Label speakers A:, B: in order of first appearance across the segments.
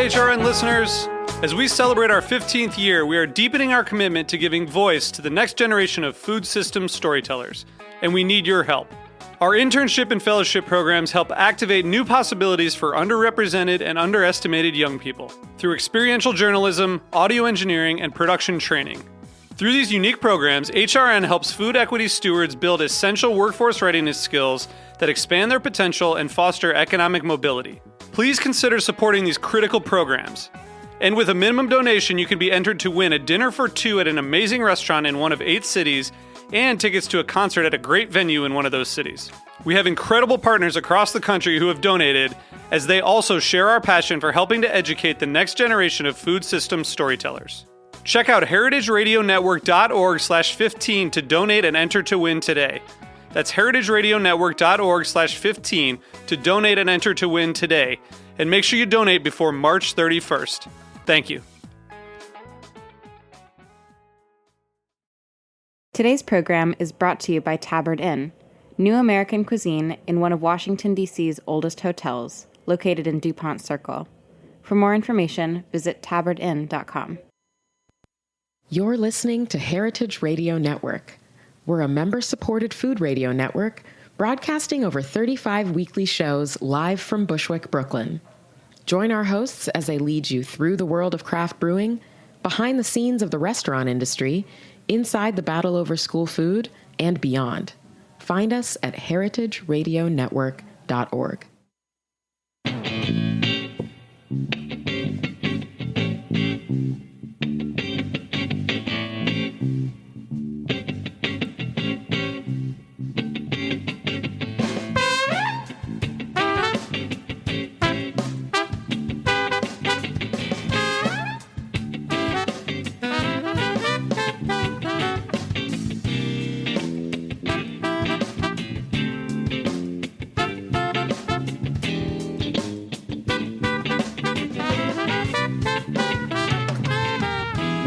A: HRN listeners. As we celebrate our 15th year, we are deepening our commitment to giving voice to the next generation of food systems storytellers, and we need your help. Our internship and fellowship programs help activate new possibilities for underrepresented and underestimated young people through experiential journalism, audio engineering, and production training. Through these unique programs, HRN helps food equity stewards build essential workforce readiness skills that expand their potential and foster economic mobility. Please consider supporting these critical programs. And with a minimum donation, you can be entered to win a dinner for two at an amazing restaurant in one of 8 cities and tickets to a concert at a great venue in one of those cities. We have incredible partners across the country who have donated, as they also share our passion for helping to educate the next generation of food systems storytellers. Check out heritageradionetwork.org/15 to donate and enter to win today. That's heritageradionetwork.org/15 to donate and enter to win today. And make sure you donate before March 31st. Thank you.
B: Today's program is brought to you by Tabard Inn, new American cuisine in one of Washington, D.C.'s oldest hotels, located in DuPont Circle. For more information, visit tabardinn.com.
C: You're listening to Heritage Radio Network. We're a member-supported food radio network broadcasting over 35 weekly shows live from Bushwick, Brooklyn. Join our hosts as they lead you through the world of craft brewing, behind the scenes of the restaurant industry, inside the battle over school food, and beyond. Find us at heritageradionetwork.org.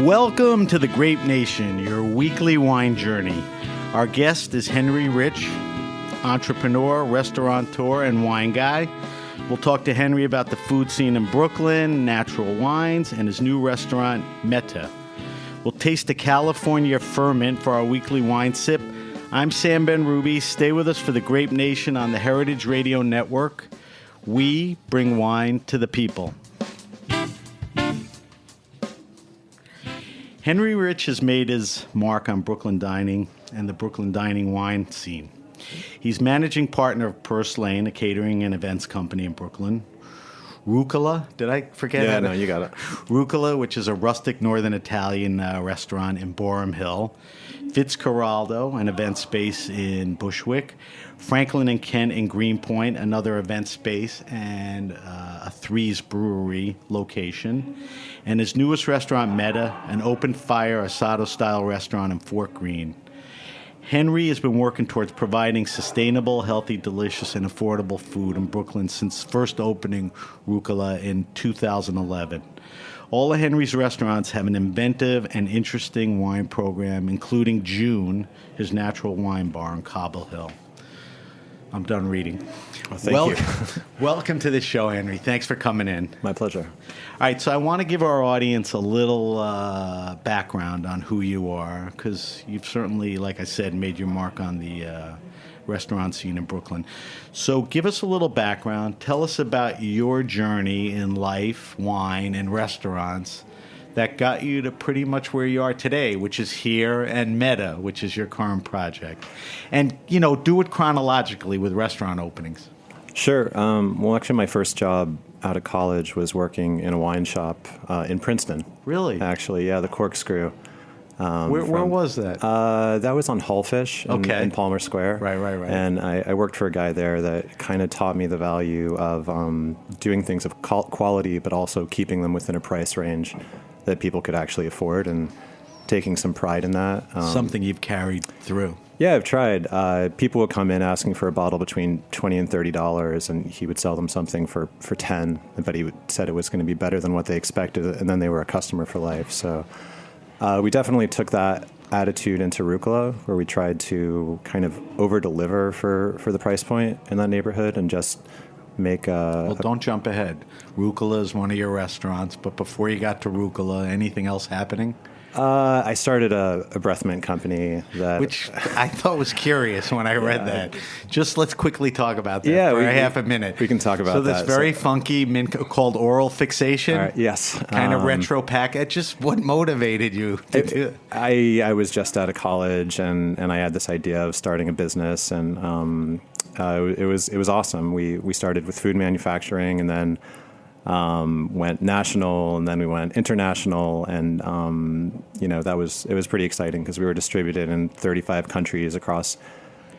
D: Welcome to the Grape Nation, your weekly wine journey. Our guest is Henry Rich, entrepreneur, restaurateur, and wine guy. We'll talk to Henry about the food scene in Brooklyn, natural wines, and his new restaurant, Metta. We'll taste the California ferment for our weekly wine sip. I'm Sam Ben-Ruby. Stay with us for the Grape Nation on the Heritage Radio Network. We bring wine to the people. Henry Rich has made his mark on Brooklyn dining and the Brooklyn dining wine scene. He's managing partner of Purslane, a catering and events company in Brooklyn. Rucola, did I forget?
E: Yeah, no, you got it.
D: Rucola, which is a rustic northern Italian restaurant in Boerum Hill. Fitzcarraldo, an event space in Bushwick. Franklin and Kent in Greenpoint, another event space, and a Threes Brewery location. And his newest restaurant, Metta, an open-fire Asado-style restaurant in Fort Greene. Henry has been working towards providing sustainable, healthy, delicious, and affordable food in Brooklyn since first opening Rucola in 2011. All of Henry's restaurants have an inventive and interesting wine program, including June, his natural wine bar on Cobble Hill. I'm done reading.
E: Well, thank you.
D: Welcome to the show, Henry. Thanks for coming in.
E: My pleasure.
D: All right, so I want to give our audience a little background on who you are, because you've certainly, like I said, made your mark on the restaurant scene in Brooklyn. So give us a little background. Tell us about your journey in life, wine, and restaurants that got you to pretty much where you are today, which is here, and Metta, which is your current project. And, you know, do it chronologically with restaurant openings.
E: Sure. Well, actually, my first job out of college was working in a wine shop in Princeton.
D: Really?
E: Actually, yeah, the Corkscrew.
D: Where was that?
E: That was on Hullfish in Palmer Square.
D: Right.
E: And I worked for a guy there that kind of taught me the value of doing things of quality, but also keeping them within a price range that people could actually afford, and taking some pride in that.
D: Something you've carried through.
E: Yeah, I've tried. People would come in asking for a bottle between $20 and $30, and he would sell them something for $10, but he said it was going to be better than what they expected, and then they were a customer for life. So we definitely took that attitude into Rucola, where we tried to kind of over-deliver for the price point in that neighborhood, and just make
D: Well, don't jump ahead. Rucola is one of your restaurants, but before you got to Rucola, anything else happening?
E: I started a breath mint company that...
D: Which I thought was curious when I read that. Just let's quickly talk about that for half a minute.
E: We can talk about that.
D: So this very funky mint called Oral Fixation.
E: All right, yes.
D: Kind of retro package. Just what motivated you to do it?
E: I was just out of college, and I had this idea of starting a business, and it was awesome. We started with food manufacturing, and then went national, and then we went international, and it was pretty exciting because we were distributed in 35 countries across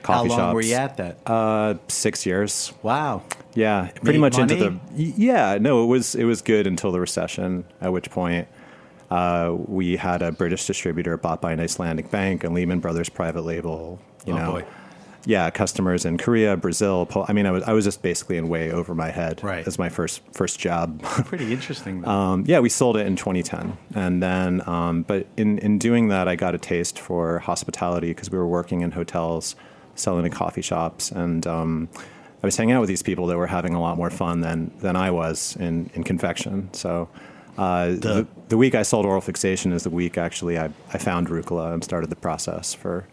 E: coffee shops.
D: How long were you at that?
E: 6 years.
D: Wow.
E: Yeah, pretty much
D: money?
E: it was good until the recession, at which point we had a British distributor bought by an Icelandic bank, and Lehman Brothers private label.
D: Boy.
E: Yeah, customers in Korea, Brazil. I was just basically in way over my head as my first job.
D: Pretty interesting, though.
E: We sold it in 2010, and then but in doing that, I got a taste for hospitality because we were working in hotels, selling in coffee shops, and I was hanging out with these people that were having a lot more fun than I was in confection. So the week I sold Oral Fixation is the week actually I found Rucola and started the process for.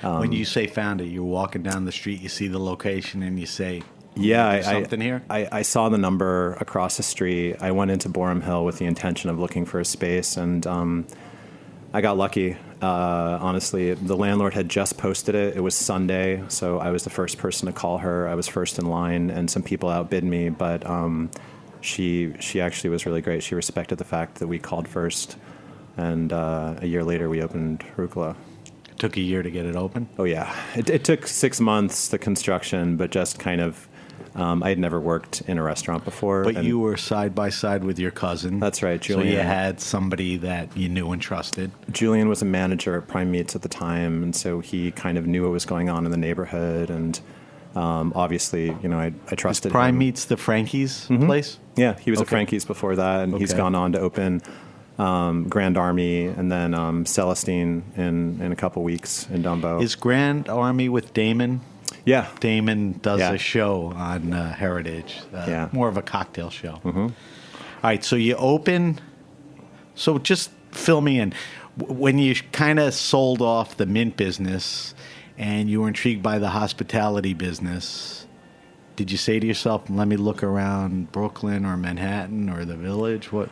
D: When you say found it, you're walking down the street, you see the location, and you say, something here?
E: I saw the number across the street. I went into Borum Hill with the intention of looking for a space, and I got lucky. Honestly, the landlord had just posted it. It was Sunday, so I was the first person to call her. I was first in line, and some people outbid me, but she actually was really great. She respected the fact that we called first, and a year later we opened Rucola.
D: Took a year to get it open?
E: Oh, yeah. It took 6 months, the construction, but just kind of, I had never worked in a restaurant before.
D: But you were side by side with your cousin.
E: That's right, Julian.
D: So you had somebody that you knew and trusted.
E: Julian was a manager at Prime Meats at the time, and so he kind of knew what was going on in the neighborhood, and obviously, I trusted him.
D: Prime Meats the Frankie's place?
E: Yeah, he was at Frankie's before that, and he's gone on to open Grand Army, and then Celestine in a couple weeks in Dumbo.
D: Is Grand Army with Damon?
E: Yeah.
D: Damon does a show on Heritage. More of a cocktail show. Mm-hmm. All right, so you open. So just fill me in. When you kind of sold off the mint business and you were intrigued by the hospitality business, did you say to yourself, let me look around Brooklyn or Manhattan or the Village? What?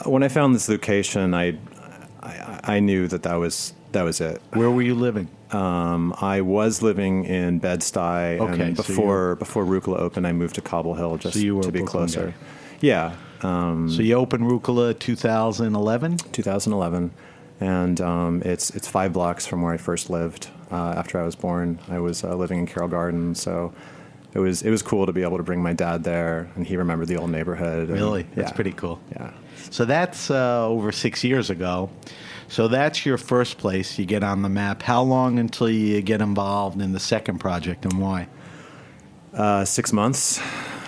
E: When I found this location, I knew that was it.
D: Where were you living?
E: I was living in Bed-Stuy, and before Rucola opened, I moved to Cobble Hill just to be closer.
D: Guy.
E: Yeah.
D: So you opened Rucola 2011?
E: 2011, and it's 5 blocks from where I first lived. After I was born, I was living in Carroll Gardens, so. It was cool to be able to bring my dad there, and he remembered the old neighborhood.
D: Really? That's pretty cool.
E: Yeah.
D: So that's over 6 years ago. So that's your first place you get on the map. How long until you get involved in the second project, and why?
E: 6 months.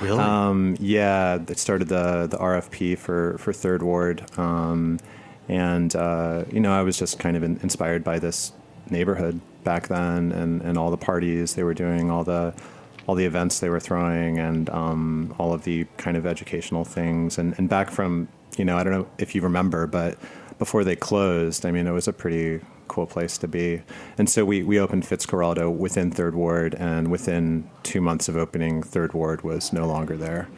D: Really?
E: Yeah. It started the RFP for Third Ward, and I was just kind of inspired by this neighborhood back then, and all the parties they were doing, all the events they were throwing, and all of the kind of educational things. And back from, I don't know if you remember, but before they closed, it was a pretty cool place to be. And so we opened Fitzcarraldo within Third Ward, and within 2 months of opening, Third Ward was no longer there.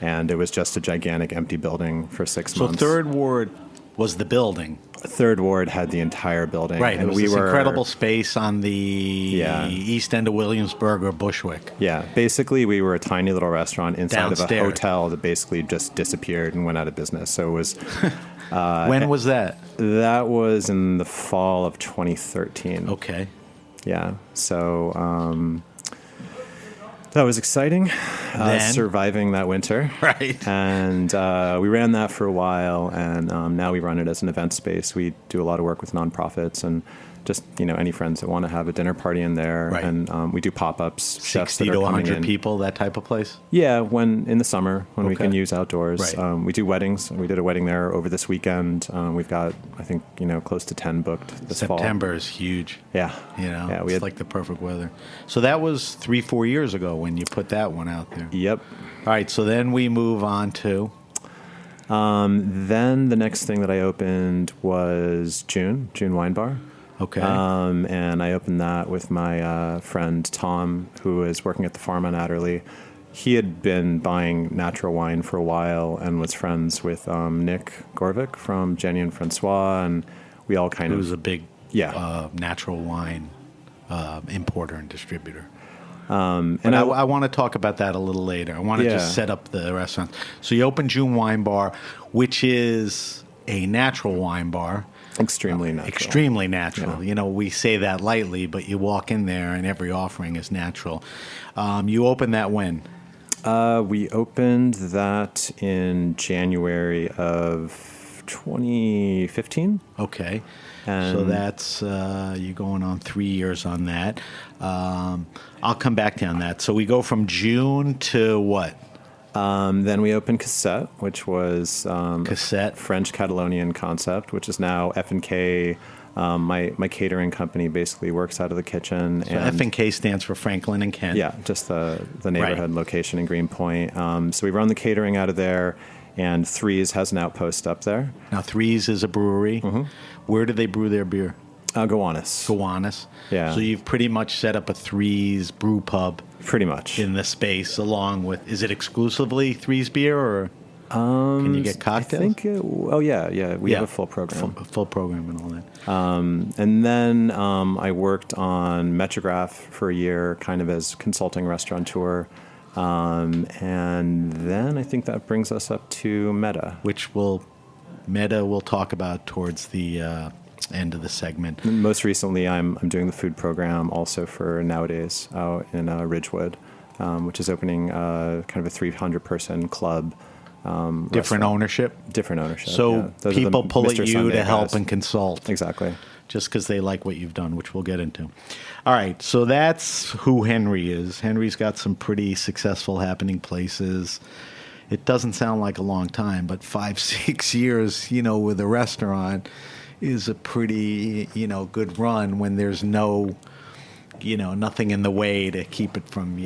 E: And it was just a gigantic empty building for 6 months.
D: So Third Ward was the building.
E: Third Ward had the entire building.
D: Right. And it was this incredible space on the east end of Williamsburg or Bushwick.
E: Yeah. Basically, we were a tiny little restaurant inside of a hotel that basically just disappeared and went out of business. So it was...
D: when was that?
E: That was in the fall of 2013.
D: Okay.
E: Yeah. So... that was exciting, surviving that winter.
D: Right.
E: And we ran that for a while, and now we run it as an event space. We do a lot of work with nonprofits and just, any friends that want to have a dinner party in there.
D: Right.
E: And we do pop-ups. chefs
D: 60
E: that
D: to
E: are coming
D: 100
E: in.
D: people, that type of place?
E: Yeah, when in the summer, when we
D: Okay.
E: can use outdoors.
D: Right.
E: We do weddings. We did a wedding there over this weekend. We've got, I think, close to 10 booked this fall.
D: September is huge.
E: Yeah.
D: Yeah,
E: we
D: it's
E: had,
D: like the perfect weather. So that was 3-4 years ago when you put that one out there.
E: Yep.
D: All right, so then we move on to...
E: Then the next thing that I opened was June Wine Bar.
D: Okay.
E: And I opened that with my friend Tom, who is working at the farm on Adderley. He had been buying natural wine for a while and was friends with Nick Gorvick from Jenny and Francois, and we all kind
D: Who's
E: of...
D: a big natural wine importer and distributor. And I want to talk about that a little later. I want to just set up the restaurant. So you opened June Wine Bar, which is a natural wine bar.
E: Extremely natural.
D: Extremely natural.
E: Yeah.
D: We say that lightly, but you walk in there and every offering is natural. You opened that when?
E: We opened that in January of 2015.
D: Okay.
E: And
D: so that's, you're going on 3 years on that. I'll come back to you on that. So we go from June to what?
E: Then we opened Cassette, which was
D: Cassette.
E: French Catalonian concept, which is now F&K. My catering company basically works out of the kitchen.
D: So F&K stands for Franklin and Kent.
E: Yeah, just the neighborhood location in Greenpoint. So we run the catering out of there, and Threes has an outpost up there.
D: Now, Threes is a brewery. Mm-hmm. Where do they brew their beer?
E: Gowanus.
D: Gowanus.
E: Yeah.
D: So you've pretty much set up a Threes brew pub.
E: Pretty much.
D: In the space, along with, is it exclusively Threes beer, or can you get cocktails?
E: I think, we have a full program.
D: Full program and all that.
E: And then I worked on Metrograph for a year, kind of as consulting restaurateur. And then I think that brings us up to Metta.
D: Metta we'll talk about towards the end of the segment.
E: Most recently, I'm doing the food program also for Nowadays out in Ridgewood, which is opening kind of a 300-person club.
D: Different ownership?
E: Different ownership.
D: So people pull at you to help and consult.
E: Exactly.
D: Just because they like what you've done, which we'll get into. All right, so that's who Henry is. Henry's got some pretty successful happening places. It doesn't sound like a long time, but 5-6 years, with a restaurant is a pretty, good run when there's no, nothing in the way to keep it from,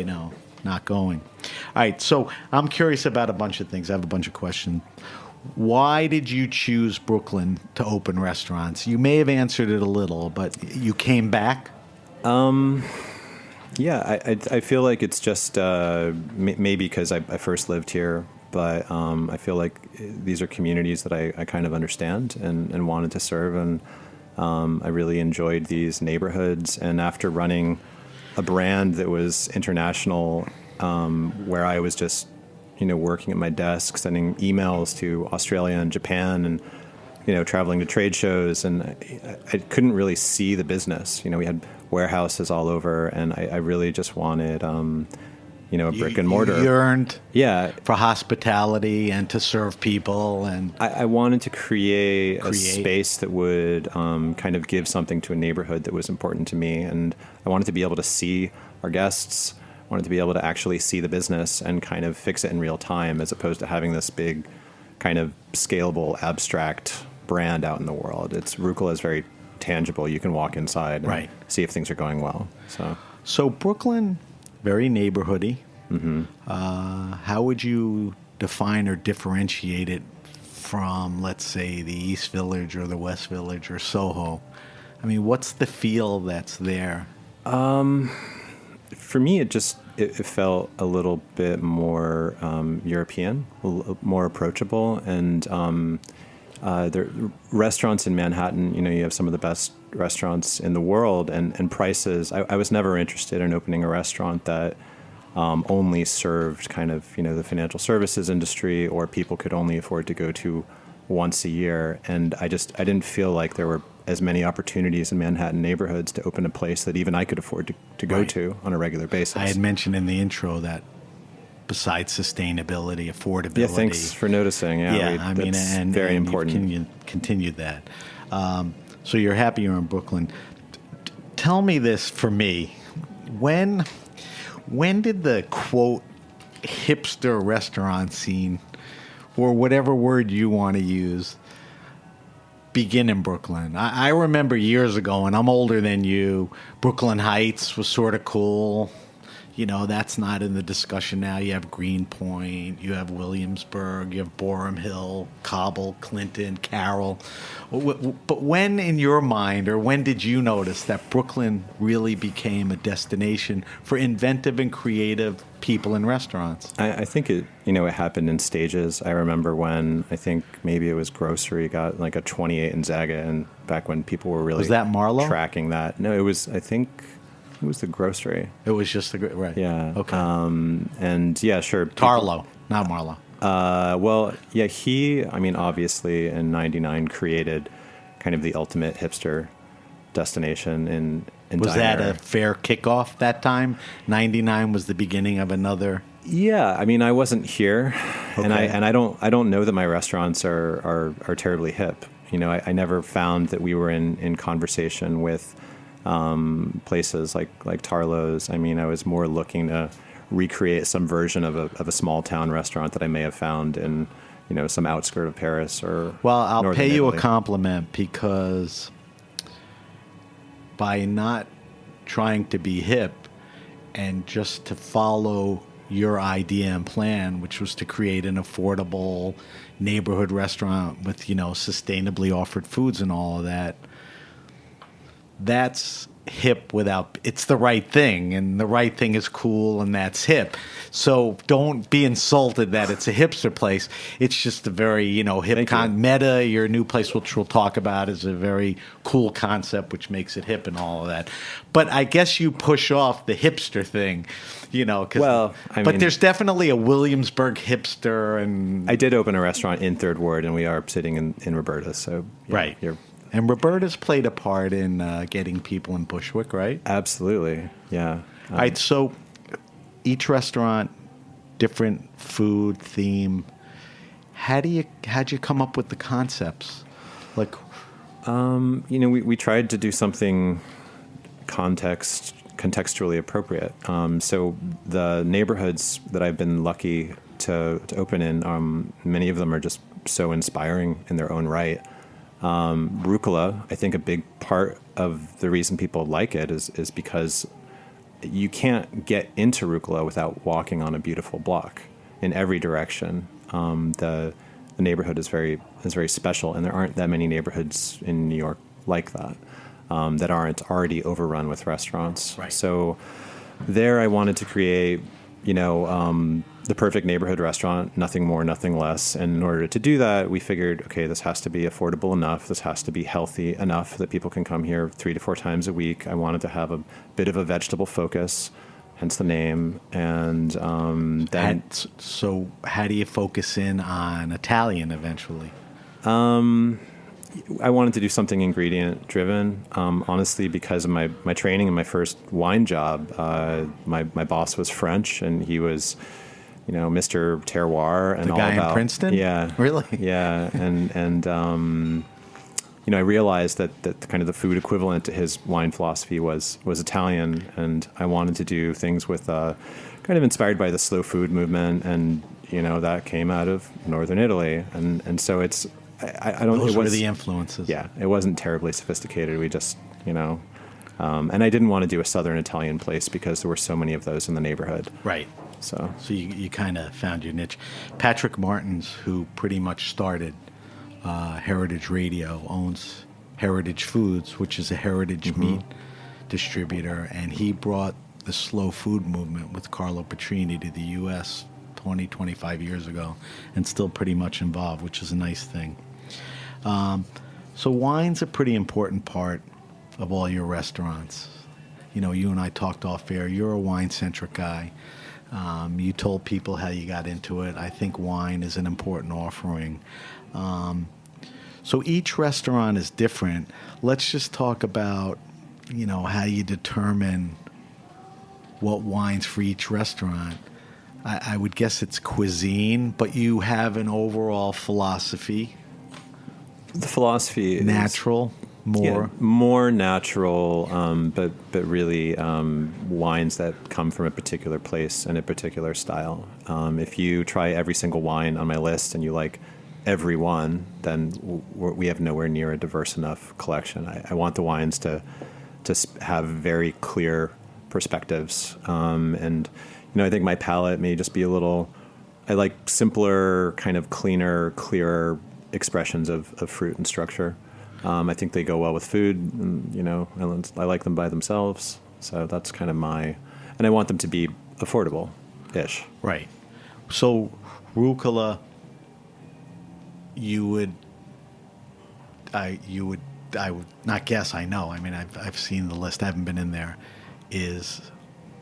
D: not going. All right, so I'm curious about a bunch of things. I have a bunch of questions. Why did you choose Brooklyn to open restaurants? You may have answered it a little, but you came back?
E: Yeah, I feel like it's just maybe because I first lived here, but I feel like these are communities that I kind of understand and wanted to serve, and I really enjoyed these neighborhoods. And after running a brand that was international, where I was just working at my desk, sending emails to Australia and Japan, and traveling to trade shows, and I couldn't really see the business. We had warehouses all over, and I really just wanted, a brick and mortar.
D: You yearned
E: yeah.
D: for hospitality and to serve people, and
E: I wanted to create a space that would kind of give something to a neighborhood that was important to me, and I wanted to be able to see our guests. Wanted to be able to actually see the business and kind of fix it in real time, as opposed to having this big kind of scalable, abstract brand out in the world. Rucola is very tangible. You can walk inside and see if things are going well. So
D: Brooklyn, very neighborhoody.
E: Mm-hmm.
D: How would you define or differentiate it from, let's say, the East Village or the West Village or Soho? I mean, what's the feel that's there?
E: For me, it felt a little bit more European, more approachable, and the restaurants in Manhattan. You have some of the best restaurants in the world, and prices. I was never interested in opening a restaurant that only served kind of the financial services industry, or people could only afford to go to once a year. And I didn't feel like there were as many opportunities in Manhattan neighborhoods to open a place that even I could afford to go to on a regular basis.
D: I had mentioned in the intro that besides sustainability, affordability.
E: Yeah, thanks for noticing.
D: And
E: very important.
D: Continued that. So you're happy you're in Brooklyn. tell me this for me. When did the, quote, hipster restaurant scene, or whatever word you want to use, begin in Brooklyn? I remember years ago, and I'm older than you, Brooklyn Heights was sort of cool. You know, that's not in the discussion now. You have Greenpoint, you have Williamsburg, you have Boerum Hill, Cobble, Clinton, Carroll. But when, in your mind, or when did you notice that Brooklyn really became a destination for inventive and creative people in restaurants?
E: I think it happened in stages. I remember when, I think maybe it was Grocery got like a 28 in Zaga, and back when people were really
D: was that Marlowe?
E: Tracking that. No, it was, I think it was the Grocery.
D: It was just the, right.
E: Yeah.
D: Okay.
E: And yeah, sure.
D: Tarlow, not Marlowe.
E: Well, yeah, obviously in '99 created kind of the ultimate hipster destination in
D: Was
E: diner.
D: that a fair kickoff that time? '99 was the beginning of another.
E: Yeah, I wasn't here,
D: Okay.
E: and I don't know that my restaurants are terribly hip. I never found that we were in conversation with places like Tarlow's. I was more looking to recreate some version of a small town restaurant that I may have found in some outskirt of Paris or
D: Well, I'll
E: Northern
D: pay you
E: Italy.
D: a compliment, because by not trying to be hip and just to follow your idea and plan, which was to create an affordable neighborhood restaurant with sustainably offered foods and all of that, that's hip without, it's the right thing, and the right thing is cool, and that's hip. So don't be insulted that it's a hipster place. It's just a very hip. Metta, your new place, which we'll talk about, is a very cool concept, which makes it hip and all of that. But I guess you push off the hipster thing, 'cause, but there's definitely a Williamsburg hipster. And
E: I did open a restaurant in Third Ward, and we are sitting in Roberta. So yeah,
D: right.
E: You're
D: And Roberta's played a part in getting people in Bushwick, right?
E: absolutely, yeah.
D: All right, so each restaurant, different food theme. How'd you come up with the concepts? Like,
E: we tried to do something contextually appropriate. So the neighborhoods that I've been lucky to open in, many of them are just so inspiring in their own right. Rucola, I think a big part of the reason people like it is because you can't get into Rucola without walking on a beautiful block in every direction. The neighborhood is very special, and there aren't that many neighborhoods in New York like that that aren't already overrun with restaurants.
D: Right.
E: So there, I wanted to create, the perfect neighborhood restaurant, nothing more, nothing less. And in order to do that, we figured, okay, this has to be affordable enough. This has to be healthy enough that people can come here 3 to 4 times a week. I wanted to have a bit of a vegetable focus, hence the name. And then,
D: so how do you focus in on Italian eventually?
E: I wanted to do something ingredient driven. Honestly, because of my training and my first wine job, my boss was French, and he was, Mr. Terroir, and
D: The
E: all
D: guy
E: about
D: in Princeton?
E: Yeah,
D: Really?
E: Yeah, and I realized that kind of the food equivalent to his wine philosophy was Italian, and I wanted to do things with kind of inspired by the slow food movement, and that came out of Northern Italy, and so it's. I don't.
D: Those
E: it was,
D: were the influences.
E: Yeah, it wasn't terribly sophisticated. We just, and I didn't want to do a Southern Italian place because there were so many of those in the neighborhood.
D: Right.
E: So
D: you kind of found your niche. Patrick Martins, who pretty much started Heritage Radio, owns Heritage Foods, which is a heritage meat distributor, and he brought the slow food movement with Carlo Petrini to the U.S. 25 years ago, and still pretty much involved, which is a nice thing. So wine's a pretty important part of all your restaurants. You and I talked off air. You're a wine-centric guy. You told people how you got into it. I think wine is an important offering. So each restaurant is different. Let's just talk about, how you determine what wines for each restaurant. I would guess it's cuisine, but you have an overall philosophy.
E: the philosophy is
D: Natural,
E: more natural, but really wines that come from a particular place and a particular style. If you try every single wine on my list and you like every one, then we have nowhere near a diverse enough collection. I want the wines to have very clear perspectives, and I think my palate may just be a little. I like simpler, kind of cleaner, clearer expressions of fruit and structure. I think they go well with food, and, I like them by themselves. So that's kind of and I want them to be affordable-ish.
D: Right. So Rucola, I would not guess, I know. I mean, I've seen the list, I haven't been in there, is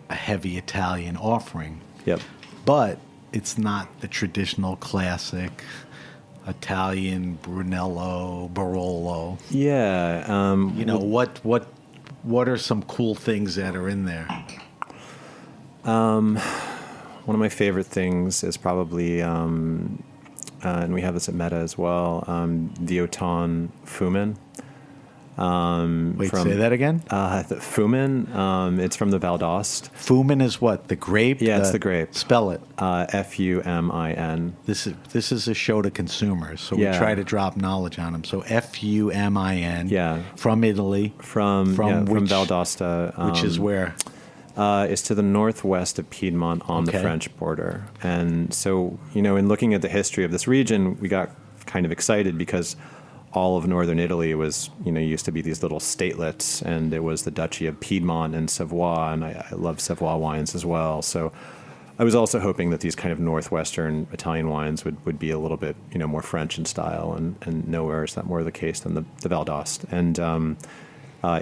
D: a heavy Italian offering.
E: Yep. But
D: it's not the traditional classic Italian Brunello, Barolo.
E: Yeah.
D: What are some cool things that are in there?
E: One of my favorite things is probably, and we have this at Metta as well, the Auton Fumin.
D: Say that again?
E: The Fumin, it's from the Val d'Aoste.
D: Fumin is what? The grape?
E: Yeah, it's the grape.
D: Spell it.
E: Fumin.
D: This is a show to consumers, so we try to drop knowledge on them. So Fumin.
E: Yeah.
D: From Italy.
E: From Val d'Aoste.
D: Which is where?
E: Is to the northwest of Piedmont on the French border. And so, in looking at the history of this region, we got kind of excited because all of northern Italy was, used to be these little statelets, and it was the Duchy of Piedmont and Savoie, and I love Savoie wines as well. So I was also hoping that these kind of northwestern Italian wines would be a little bit, more French in style, and nowhere is that more the case than the Val d'Aoste. And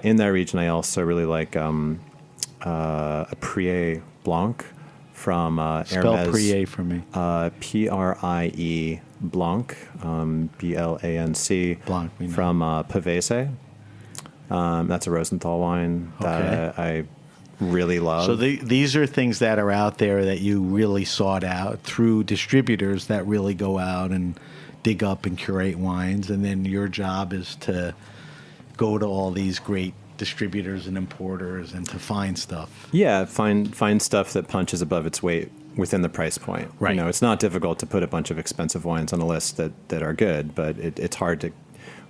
E: in that region, I also really like a Prie Blanc from Hermes.
D: Spell Prie for me.
E: Prie Blanc, Blanc,
D: Blanc
E: from Pavese. That's a Rosenthal wine that I really love.
D: So these are things that are out there that you really sought out through distributors that really go out and dig up and curate wines, and then your job is to go to all these great distributors and importers and to find stuff.
E: Yeah, find stuff that punches above its weight within the price point.
D: Right.
E: It's not difficult to put a bunch of expensive wines on a list that are good, but it's hard to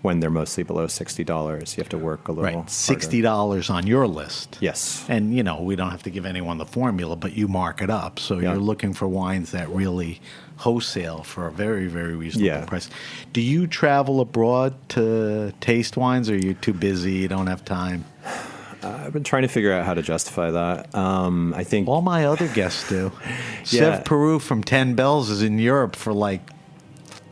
E: when they're mostly below $60. You have to work a little harder.
D: $60 on your list.
E: Yes.
D: And, we don't have to give anyone the formula, but you mark it up. So you're looking for wines that really wholesale for a very, very reasonable price. Do you travel abroad to taste wines, or are you too busy, you don't have time?
E: I've been trying to figure out how to justify that. I think
D: all my other guests do. Sev Peru from 10 Bells is in Europe for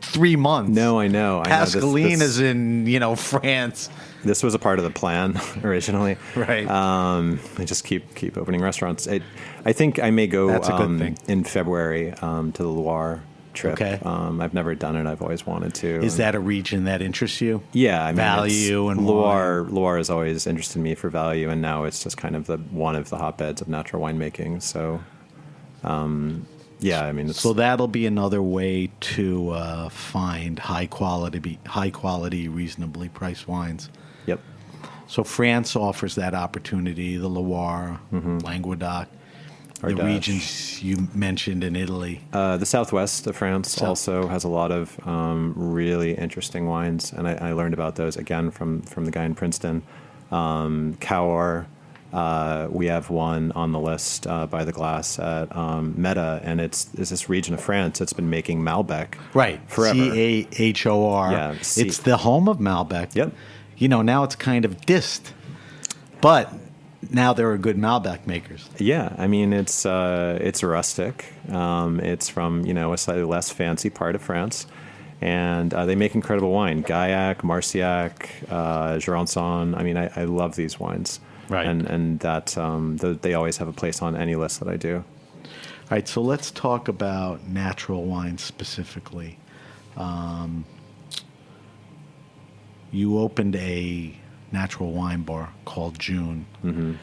D: 3 months.
E: No, I know.
D: Pascaline is in, France.
E: This was a part of the plan originally.
D: Right.
E: I just keep opening restaurants. I think I may go
D: That's a good thing.
E: In February to the Loire trip.
D: Okay.
E: I've never done it. I've always wanted to.
D: Is that a region that interests you?
E: Yeah.
D: Value and
E: Loire. Loire has always interested me for value, and now it's just kind of one of the hotbeds of natural winemaking. So, so
D: that'll be another way to find high quality, reasonably priced wines.
E: Yep.
D: So France offers that opportunity. The Loire, Languedoc, the regions you mentioned in Italy.
E: The southwest of France also has a lot of really interesting wines, and I learned about those again from the guy in Princeton. Cahors. We have one on the list by the glass at Metta, and it's this region of France that's been making Malbec forever.
D: Cahor.
E: Yeah,
D: it's the home of Malbec.
E: Yep.
D: Now it's kind of dissed, but now there are good Malbec makers.
E: Yeah, it's rustic. It's from a slightly less fancy part of France, and they make incredible wine. Gaillac, Marciac, Jurançon. I love these wines.
D: Right.
E: And that they always have a place on any list that I do.
D: All right, so let's talk about natural wines specifically. You opened a natural wine bar called June.
E: Mm-hmm.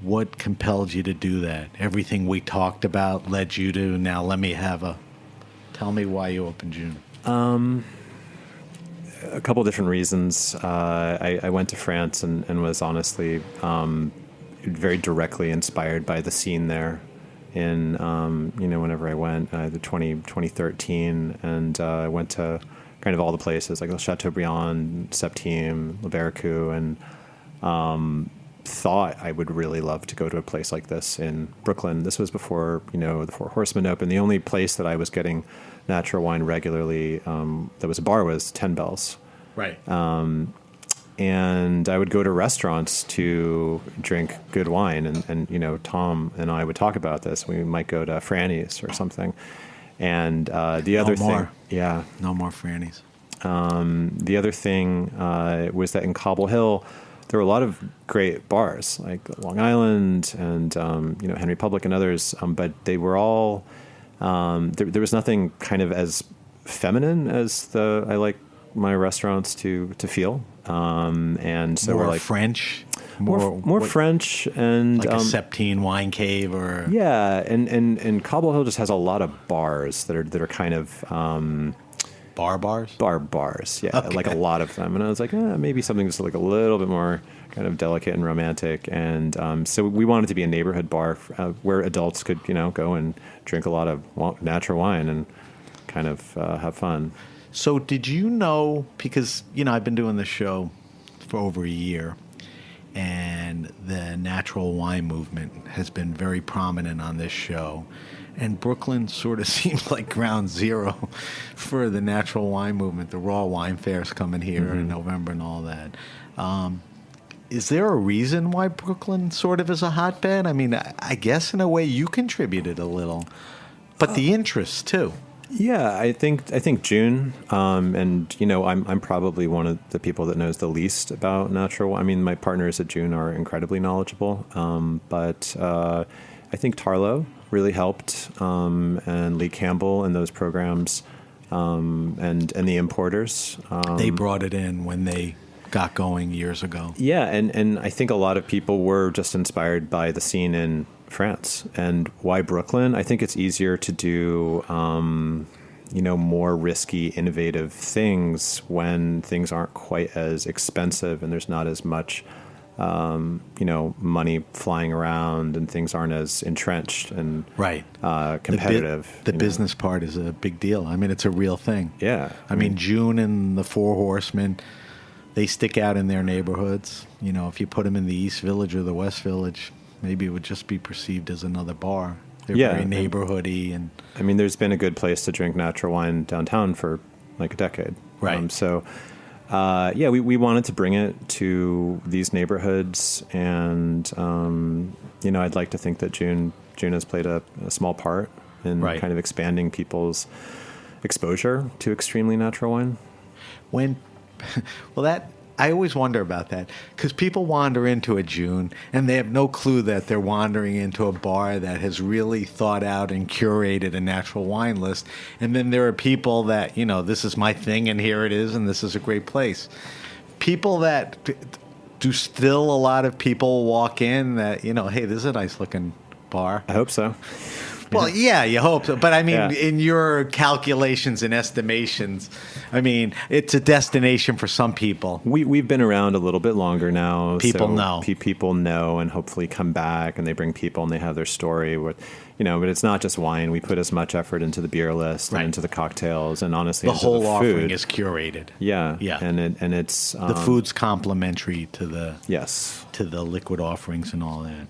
D: What compelled you to do that? Everything we talked about led you to now tell me why you opened June.
E: a couple of different reasons. I went to France and was honestly very directly inspired by the scene there. In whenever I went, the 2013, and I went to kind of all the places like Chateaubriand, Septime, Le Barricou, and thought I would really love to go to a place like this in Brooklyn. This was before the Four Horsemen opened. The only place that I was getting natural wine regularly that was a bar was 10 Bells.
D: Right.
E: And I would go to restaurants to drink good wine, and Tom and I would talk about this. We might go to Franny's or something. And the other thing, yeah,
D: no more Franny's.
E: The other thing was that in Cobble Hill, there were a lot of great bars like Long Island and Henry Public and others, but they were all there was nothing kind of as feminine as I like my restaurants to feel, and so
D: more
E: we're like
D: French,
E: more French, and
D: like a Septine wine cave, or
E: and Cobble Hill just has a lot of bars that are kind of bars, yeah,
D: okay.
E: Like a lot of them. And I was like, maybe something just like a little bit more kind of delicate and romantic. And so we wanted to be a neighborhood bar where adults could, go and drink a lot of natural wine and kind of have fun.
D: So did you know, because, I've been doing this show for over a year, and the natural wine movement has been very prominent on this show. And Brooklyn sort of seems like ground zero for the natural wine movement. The raw wine fairs coming here in November and all that. Is there a reason why Brooklyn sort of is a hotbed? I mean, I guess in a way you contributed a little, but the interest too.
E: Yeah, I think June, and I'm probably one of the people that knows the least about natural. I mean, my partners at June are incredibly knowledgeable, but I think Tarlo really helped, and Lee Campbell and those programs, and the importers.
D: They brought it in when they got going years ago.
E: Yeah, and I think a lot of people were just inspired by the scene in France. And why Brooklyn? I think it's easier to do, more risky, innovative things when things aren't quite as expensive and there's not as much, money flying around and things aren't as entrenched and competitive.
D: The business part is a big deal. I mean, it's a real thing.
E: Yeah.
D: I mean, June and the Four Horsemen, they stick out in their neighborhoods. If you put them in the East Village or the West Village, maybe it would just be perceived as another bar. They're very neighborhoody. And
E: I mean, there's been a good place to drink natural wine downtown for like a decade.
D: Right.
E: We wanted to bring it to these neighborhoods, and I'd like to think that June has played a small part in kind of expanding people's exposure to extremely natural wine.
D: I always wonder about that, because people wander into a June and they have no clue that they're wandering into a bar that has really thought out and curated a natural wine list. And then there are people that, this is my thing and here it is and this is a great place. People that do still a lot of people walk in that, hey, this is a nice looking bar.
E: I hope so.
D: Well, yeah, you hope so. But I mean, in your calculations and estimations, I mean, it's a destination for some people.
E: We've been around a little bit longer now.
D: People know.
E: People know and hopefully come back, and they bring people and they have their story. But it's not just wine. We put as much effort into the beer list and into the cocktails, and honestly,
D: the
E: into
D: whole
E: the
D: offering
E: food.
D: is curated.
E: Yeah.
D: And
E: it's
D: the food's complementary to the
E: to
D: the liquid offerings and all that.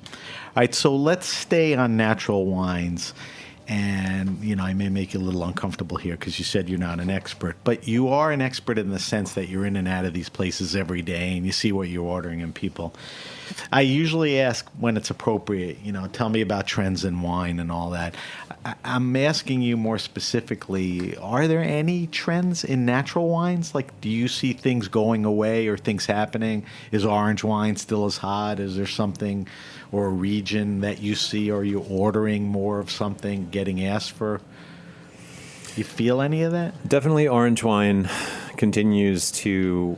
D: All right, so let's stay on natural wines. And, I may make you a little uncomfortable here because you said you're not an expert, but you are an expert in the sense that you're in and out of these places every day and you see what you're ordering and people. I usually ask when it's appropriate, tell me about trends in wine and all that. I'm asking you more specifically, are there any trends in natural wines? Like, do you see things going away or things happening? Is orange wine still as hot? Is there something or a region that you see? Are you ordering more of something, getting asked for? You feel any of that?
E: Definitely orange wine continues to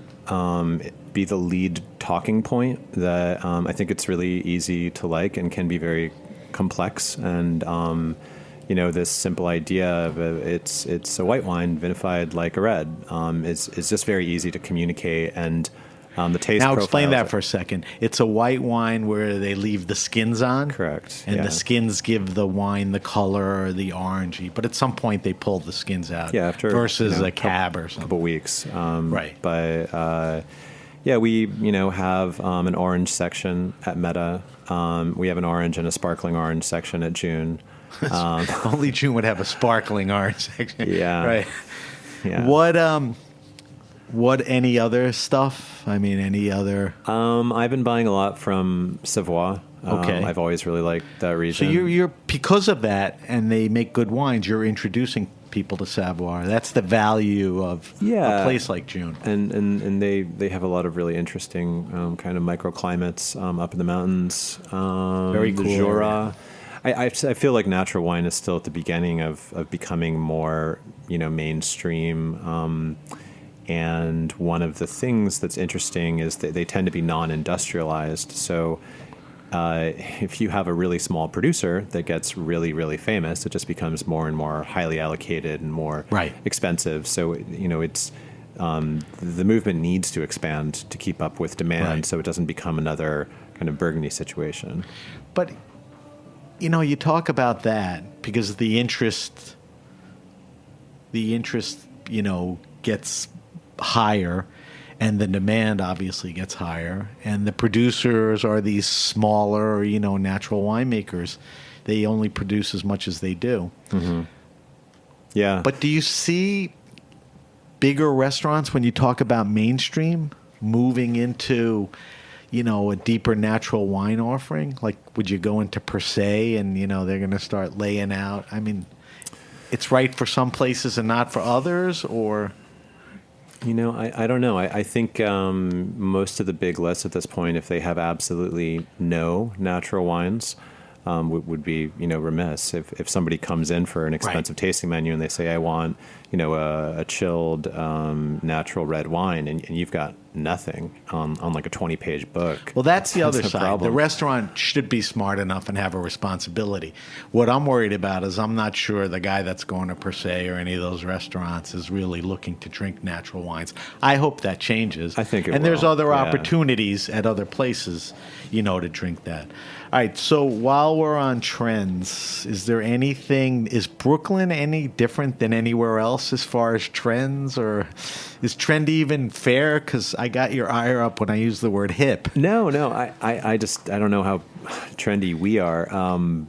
E: be the lead talking point that I think it's really easy to like and can be very complex. And, this simple idea of it's a white wine vinified like a red. It's just very easy to communicate, and the taste.
D: Now explain that for a second. It's a white wine where they leave the skins on.
E: Correct.
D: And the skins give the wine the color or the orangey, but at some point they pull the skins out.
E: Yeah, after
D: versus a cab or something.
E: A couple weeks.
D: Right.
E: But we have an orange section at Metta. We have an orange and a sparkling orange section at June.
D: Only June would have a sparkling orange section.
E: Yeah.
D: Right.
E: Yeah.
D: What any other stuff? I mean, any other?
E: I've been buying a lot from Savoie.
D: Okay.
E: I've always really liked that region.
D: So you're because of that, and they make good wines. You're introducing people to Savoie. That's the value of a place like June.
E: And they have a lot of really interesting kind of microclimates up in the mountains.
D: Very cool.
E: The Jura. I feel like natural wine is still at the beginning of becoming more mainstream. And one of the things that's interesting is that they tend to be non-industrialized. So if you have a really small producer that gets really, really famous, it just becomes more and more highly allocated and more expensive. So, it's the movement needs to expand to keep up with demand so it doesn't become another kind of Burgundy situation.
D: But, you talk about that because the interest, gets higher, and the demand obviously gets higher, and the producers are these smaller, natural winemakers. They only produce as much as they do.
E: Mm-hmm. Yeah.
D: But do you see bigger restaurants when you talk about mainstream moving into, a deeper natural wine offering? Like, would you go into Per Se and, they're going to start laying out? I mean, it's right for some places and not for others, or...
E: I don't know. I think most of the big lists at this point, if they have absolutely no natural wines, would be remiss if somebody comes in for an expensive tasting menu and they say, I want a chilled natural red wine, and you've got nothing on like a 20-page book.
D: Well, that's the other side.
E: Problem.
D: The restaurant should be smart enough and have a responsibility. What I'm worried about is I'm not sure the guy that's going to Per Se or any of those restaurants is really looking to drink natural wines. I hope that changes.
E: I think it
D: And there's
E: will.
D: other opportunities at other places, to drink that. All right, so while we're on trends, is Brooklyn any different than anywhere else as far as trends, or is trendy even fair? Because I got your ire up when I used the word hip.
E: No, I don't know how trendy we are,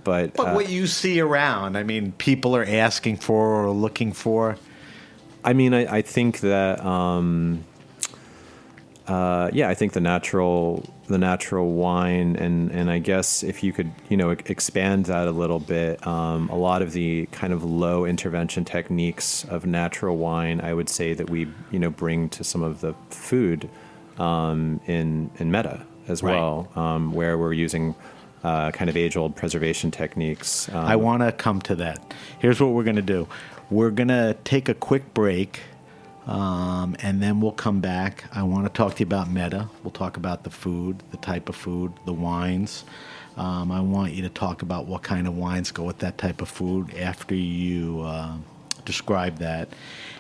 E: but
D: what you see around, I mean, people are asking for or looking for.
E: I mean, I think that I think the natural wine, and I guess if you could, expand that a little bit, a lot of the kind of low intervention techniques of natural wine, I would say that we, bring to some of the food in Metta as well, where we're using kind of age-old preservation techniques.
D: I want to come to that. Here's what we're going to do. We're going to take a quick break. And then we'll come back. I want to talk to you about Metta. We'll talk about the food, the type of food, the wines. I want you to talk about what kind of wines go with that type of food after you describe that.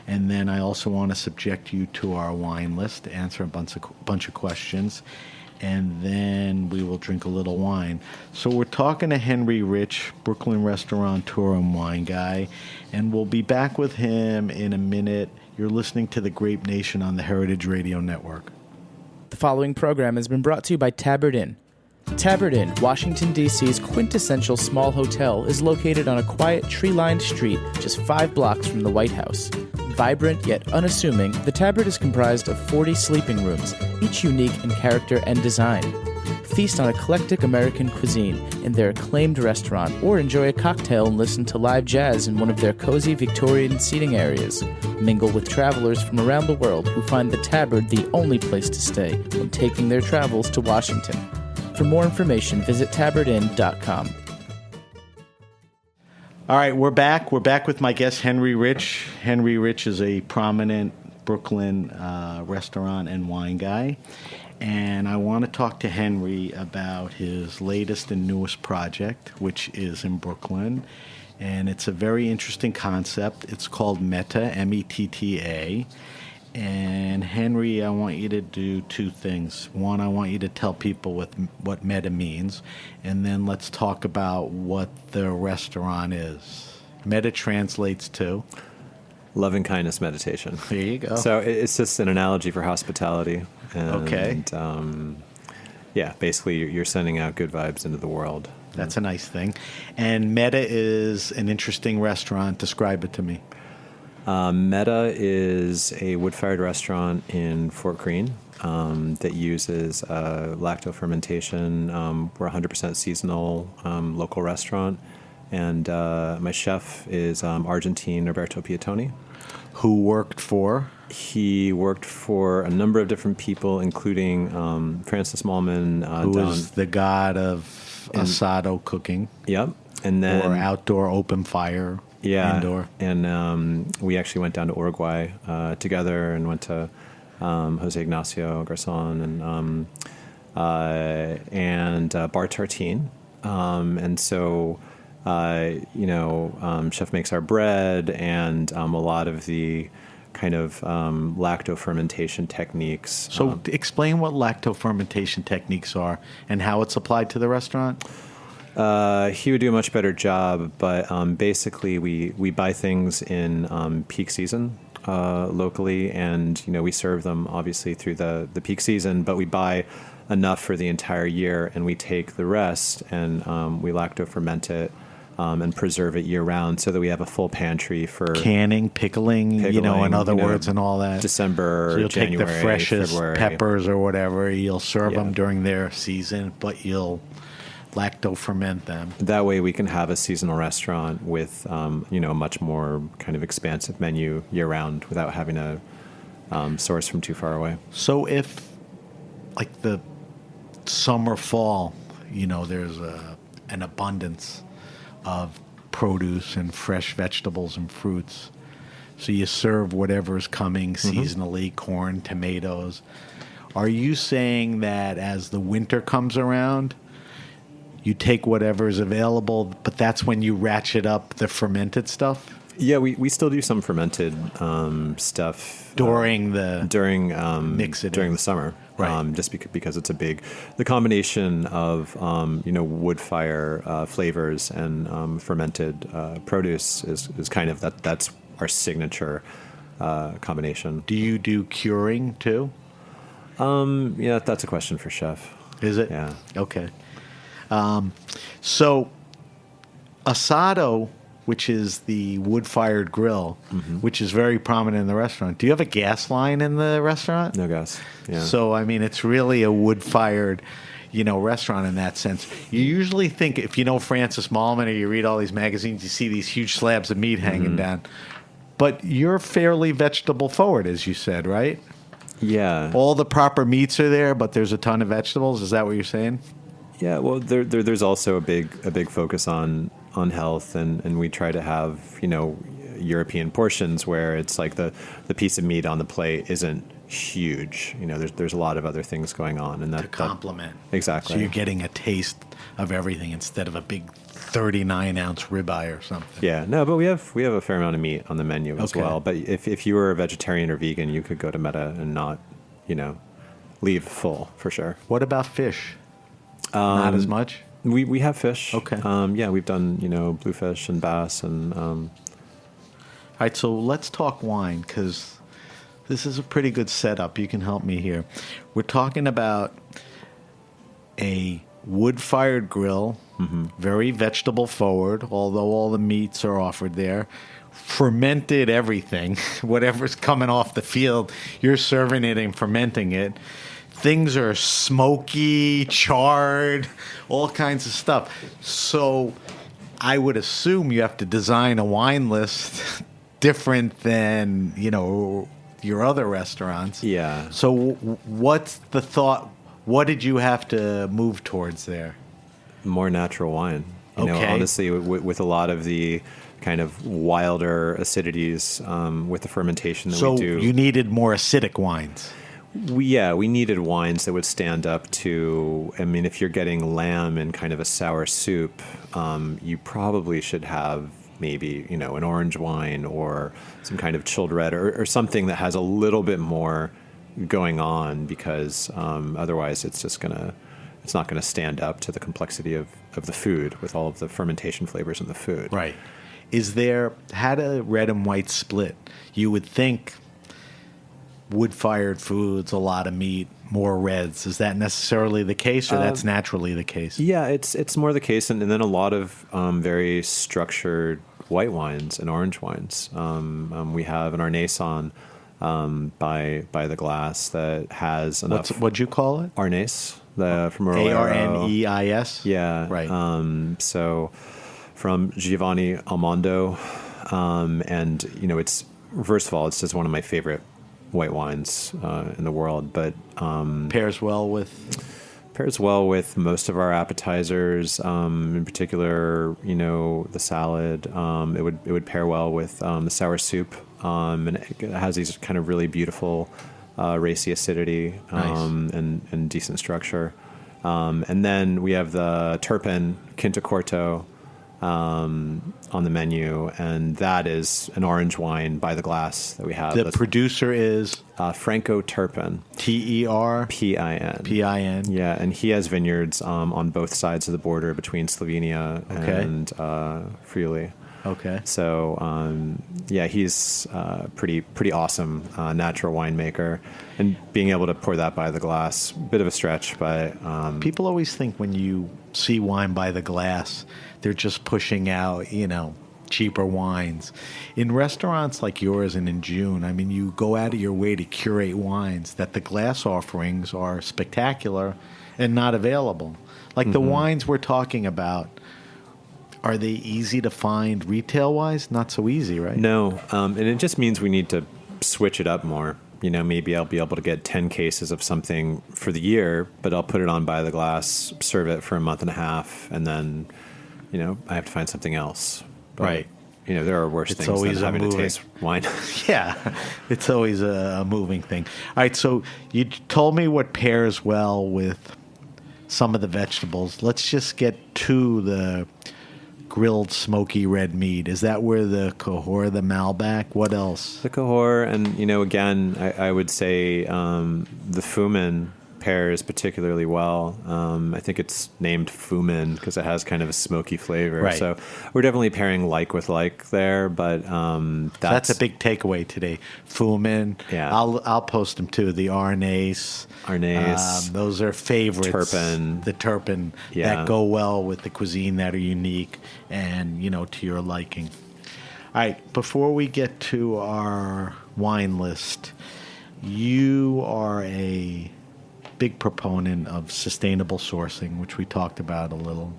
D: And then I also want to subject you to our wine list, answer a bunch of questions, and then we will drink a little wine. So we're talking to Henry Rich, Brooklyn restaurateur and wine guy, and we'll be back with him in a minute. You're listening to The Grape Nation on the Heritage Radio Network.
F: The following program has been brought to you by Tabard Inn. Tabard Inn, Washington, D.C.'s quintessential small hotel, is located on a quiet, tree-lined street just 5 blocks from the White House. Vibrant yet unassuming, the Tabard is comprised of 40 sleeping rooms, each unique in character and design. Feast on eclectic American cuisine in their acclaimed restaurant, or enjoy a cocktail and listen to live jazz in one of their cozy Victorian seating areas. Mingle with travelers from around the world who find the Tabard the only place to stay when taking their travels to Washington. For more information, visit tabardinn.com.
D: All right, we're back. We're back with my guest, Henry Rich. Henry Rich is a prominent Brooklyn restaurant and wine guy. And I want to talk to Henry about his latest and newest project, which is in Brooklyn. And it's a very interesting concept. It's called Metta, M-E-T-T-A. And Henry, I want you to do two things. One, I want you to tell people what Metta means, and then let's talk about what the restaurant is. Metta translates to?
E: Loving kindness meditation.
D: There you go.
E: So it's just an analogy for hospitality. And,
D: okay.
E: Yeah, basically you're sending out good vibes into the world.
D: That's a nice thing. And Metta is an interesting restaurant. Describe it to me.
E: Metta is a wood-fired restaurant in Fort Greene that uses lacto fermentation. We're a 100% seasonal local restaurant. And my chef is Argentine Roberto Piatoni.
D: Who worked for?
E: He worked for a number of different people, including Francis Mallman.
D: Who is the god of Asado cooking.
E: Yep. And then,
D: or outdoor open fire.
E: Yeah,
D: indoor.
E: And we actually went down to Uruguay together and went to Jose Ignacio Garzon and Bar Tartine. And so, chef makes our bread and a lot of the kind of lacto fermentation techniques.
D: So explain what lacto fermentation techniques are and how it's applied to the restaurant.
E: He would do a much better job, but basically we buy things in peak season locally, and we serve them obviously through the peak season, but we buy enough for the entire year, and we take the rest and we lacto ferment it and preserve it year round, so that we have a full pantry for
D: canning, pickling, in other words, and all that.
E: December,
D: so you'll
E: January,
D: take the freshest
E: February.
D: Peppers or whatever, you'll serve them during their season, but you'll lacto ferment them.
E: That way we can have a seasonal restaurant with, a much more kind of expansive menu year round without having to source from too far away.
D: So if, like the summer, fall, there's an abundance of produce and fresh vegetables and fruits. So you serve whatever's coming seasonally, corn, tomatoes. Are you saying that as the winter comes around, you take whatever's available, but that's when you ratchet up the fermented stuff?
E: Yeah, we still do some fermented stuff
D: during
E: mix it during the summer,
D: right?
E: Just because it's the combination of wood fire flavors and fermented produce is kind of that's our signature combination.
D: Do you do curing too?
E: Yeah, that's a question for chef.
D: Is it?
E: Yeah.
D: Okay. So Asado, which is the wood-fired grill, which is very prominent in the restaurant. Do you have a gas line in the restaurant?
E: No gas. Yeah.
D: So, it's really a wood-fired, restaurant in that sense. You usually think, if you know Francis Mallman or you read all these magazines, you see these huge slabs of meat hanging down. But you're fairly vegetable forward, as you said, right?
E: Yeah.
D: All the proper meats are there, but there's a ton of vegetables. Is that what you're saying?
E: Yeah, well, there's also a big focus on health, and we try to have European portions where it's like the piece of meat on the plate isn't huge. There's a lot of other things going on, and that
D: complement
E: exactly.
D: So you're getting a taste of everything instead of a big 39-ounce ribeye or something.
E: Yeah, no, but we have a fair amount of meat on the menu as well. But if you were a vegetarian or vegan, you could go to Metta and not leave full for sure.
D: What about fish? Not as much?
E: We have fish.
D: Okay.
E: Yeah, we've done, bluefish and bass. And
D: all right, so let's talk wine, because this is a pretty good setup. You can help me here. We're talking about a wood-fired grill, very vegetable forward, although all the meats are offered there. Fermented everything. Whatever's coming off the field, you're serving it and fermenting it. Things are smoky, charred, all kinds of stuff. So I would assume you have to design a wine list different than, your other restaurants.
E: Yeah.
D: So what's the thought? What did you have to move towards there?
E: More natural wine. Honestly, with a lot of the kind of wilder acidities with the fermentation that we do.
D: So you needed more acidic wines.
E: We needed wines that would stand up to, if you're getting lamb in kind of a sour soup, you probably should have maybe, an orange wine or some kind of chilled red or something that has a little bit more going on, because otherwise it's not going to stand up to the complexity of the food with all of the fermentation flavors in the food.
D: Right. Had a red and white split, you would think wood-fired foods, a lot of meat, more reds. Is that necessarily the case, or that's naturally the case?
E: Yeah, it's more the case, and then a lot of very structured white wines and orange wines. We have an Arneson by the glass that has enough.
D: What'd you call it?
E: Arnese, from Arroyo.
D: Arneis.
E: Yeah,
D: right.
E: So from Giovanni Almondo, and it's, first of all, it's just one of my favorite white wines in the world, but
D: pairs well with
E: most of our appetizers, in particular, the salad. It would pair well with the sour soup, and it has these kind of really beautiful racy acidity, and decent structure. And then we have the Turpin Quinta Corto on the menu, and that is an orange wine by the glass that we have.
D: The producer is
E: Franco Turpin.
D: Terpin. Pin.
E: Yeah, and he has vineyards on both sides of the border between Slovenia and Friuli.
D: Okay.
E: So he's pretty awesome natural winemaker, and being able to pour that by the glass, bit of a stretch, but
D: people always think when you see wine by the glass, they're just pushing out, cheaper wines. In restaurants like yours and in June, I mean, you go out of your way to curate wines that the glass offerings are spectacular and not available. Like the wines we're talking about, are they easy to find retail-wise? Not so easy, right?
E: No, and it just means we need to switch it up more. Maybe I'll be able to get 10 cases of something for the year, but I'll put it on by the glass, serve it for a month and a half, and then, I have to find something else. But,
D: right.
E: There are worse things than having to taste wine.
D: Yeah, it's always a moving thing. All right, so you told me what pairs well with some of the vegetables. Let's just get to the grilled smoky red meat. Is that where the Cahors, the Malbec? What else?
E: The Cahors, and again, I would say the Fumin pairs particularly well. I think it's named Fumin because it has kind of a smoky flavor.
D: Right.
E: So we're definitely pairing like with like there, but
D: that's a big takeaway today. Fumin.
E: Yeah.
D: I'll post them too. The Arnese. Those are favorites.
E: Turpin.
D: The Turpin that go well with the cuisine, that are unique and, to your liking. All right, before we get to our wine list, you are a big proponent of sustainable sourcing, which we talked about a little.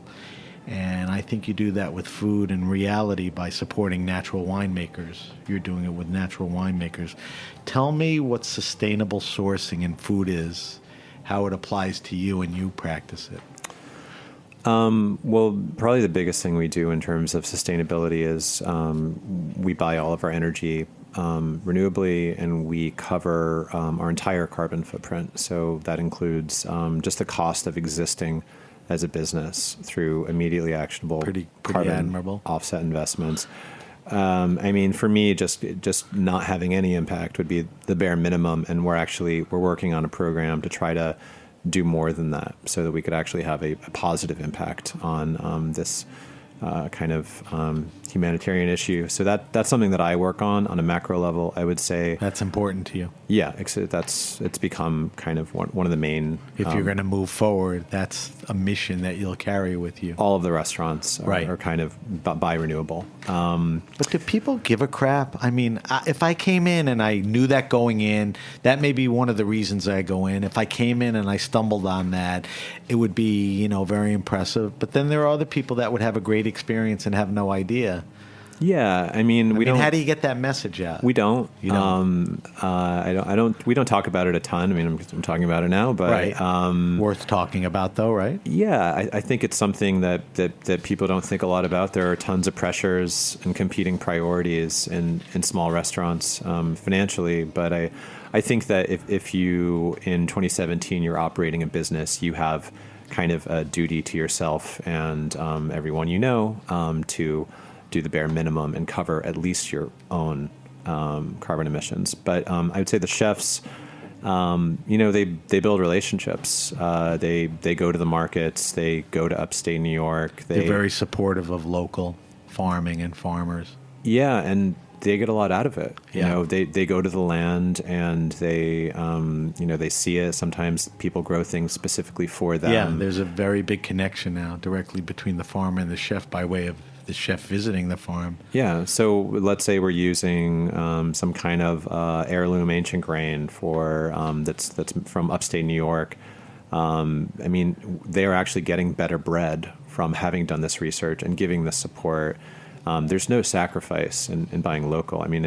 D: And I think you do that with food and reality by supporting natural winemakers. You're doing it with natural winemakers. Tell me what sustainable sourcing in food is, how it applies to you and you practice it.
E: Well, probably the biggest thing we do in terms of sustainability is we buy all of our energy renewably, and we cover our entire carbon footprint. So that includes just the cost of existing as a business through immediately actionable
D: pretty
E: carbon
D: admirable
E: offset investments. I mean, for me, just not having any impact would be the bare minimum, and we're working on a program to try to do more than that, so that we could actually have a positive impact on this kind of humanitarian issue. So that's something that I work on a macro level, I would say.
D: That's important to you.
E: Yeah, it's become kind of one of the main.
D: If you're going to move forward, that's a mission that you'll carry with you.
E: All of the restaurants are kind of buy renewable.
D: But do people give a crap? I mean, if I came in and I knew that going in, that may be one of the reasons I go in. If I came in and I stumbled on that, it would be, very impressive. But then there are other people that would have a great experience and have no idea.
E: Yeah, I mean, we don't.
D: How do you get that message out?
E: We don't.
D: You don't.
E: We don't talk about it a ton. I mean, I'm talking about it now, but
D: worth talking about, though, right?
E: Yeah, I think it's something that people don't think a lot about. There are tons of pressures and competing priorities in small restaurants financially, but I think that if you in 2017 you're operating a business, you have kind of a duty to yourself and everyone to do the bare minimum and cover at least your own carbon emissions. But I would say the chefs, they build relationships. They go to the markets. They go to upstate New York.
D: They're very supportive of local farming and farmers.
E: Yeah, and they get a lot out of it.
D: Yeah.
E: They go to the land and they see it. Sometimes people grow things specifically for them.
D: Yeah, there's a very big connection now directly between the farmer and the chef by way of the chef visiting the farm.
E: Yeah, so let's say we're using some kind of heirloom ancient grain for that's from upstate New York. They are actually getting better bread from having done this research and giving this support. There's no sacrifice in buying local. I mean,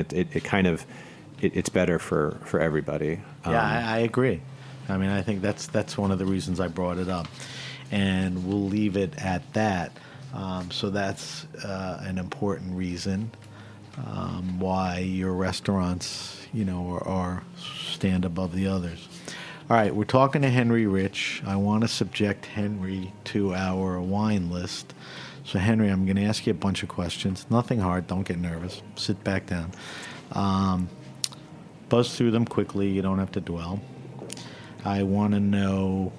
E: it's better for everybody.
D: I agree. I mean, I think that's one of the reasons I brought it up, and we'll leave it at that. So that's an important reason why your restaurants, are stand above the others. All right, we're talking to Henry Rich. I want to subject Henry to our wine list. So, Henry, I'm going to ask you a bunch of questions. Nothing hard. Don't get nervous. Sit back down. Buzz through them quickly. You don't have to dwell. I want to know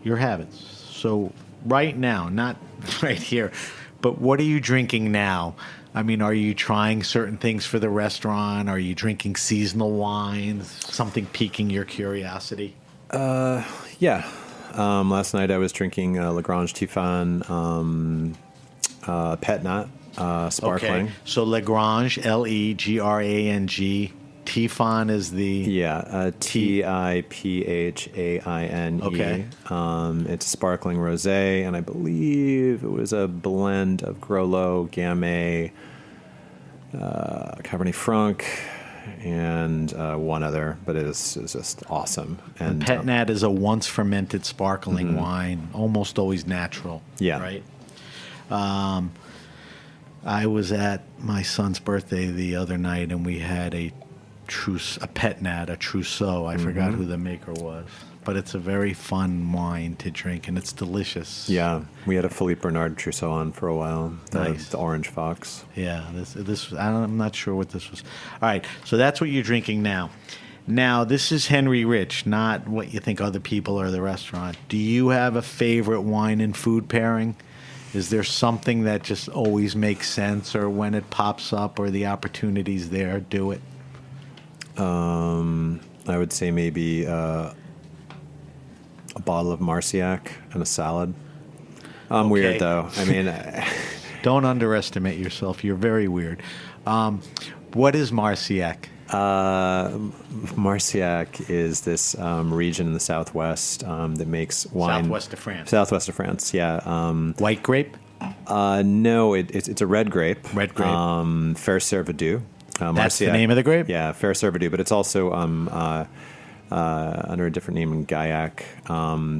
D: your habits. So, right now, not right here, but what are you drinking now? I mean, are you trying certain things for the restaurant? Are you drinking seasonal wines? Something piquing your curiosity?
E: Yeah. Last night I was drinking Lagrange Tiffin Pet Nat sparkling.
D: Okay. So Lagrange, Legrang. Tiffin is the...
E: Yeah, Tiphaine.
D: Okay.
E: It's a sparkling rosé, and I believe it was a blend of Groslo, Gamay, Cabernet Franc, and one other, but it is just awesome. And
D: Pet Nat is a once fermented sparkling wine, almost always natural.
E: Yeah.
D: Right? I was at my son's birthday the other night, and we had a Pet Nat, a Trousseau. I forgot who the maker was. But it's a very fun wine to drink, and it's delicious.
E: Yeah, we had a Philippe Bernard Trousseau on for a while.
D: Nice.
E: The Orange Fox.
D: Yeah, I'm not sure what this was. All right, so that's what you're drinking now. Now, this is Henry Rich, not what you think other people or the restaurant. Do you have a favorite wine and food pairing? Is there something that just always makes sense, or when it pops up or the opportunity's there, do it?
E: I would say maybe a bottle of Marciac and a salad. I'm weird, though. I mean...
D: Don't underestimate yourself. You're very weird. What is Marciac?
E: Marciac is this region in the southwest that makes wine.
D: Southwest of France.
E: Southwest of France, yeah.
D: White grape?
E: No, it's a red grape.
D: Red grape.
E: Fair Cervidou.
D: That's the
E: Marciac.
D: name of the grape?
E: Yeah, Fair Cervidou, but it's also under a different name in Gaillac.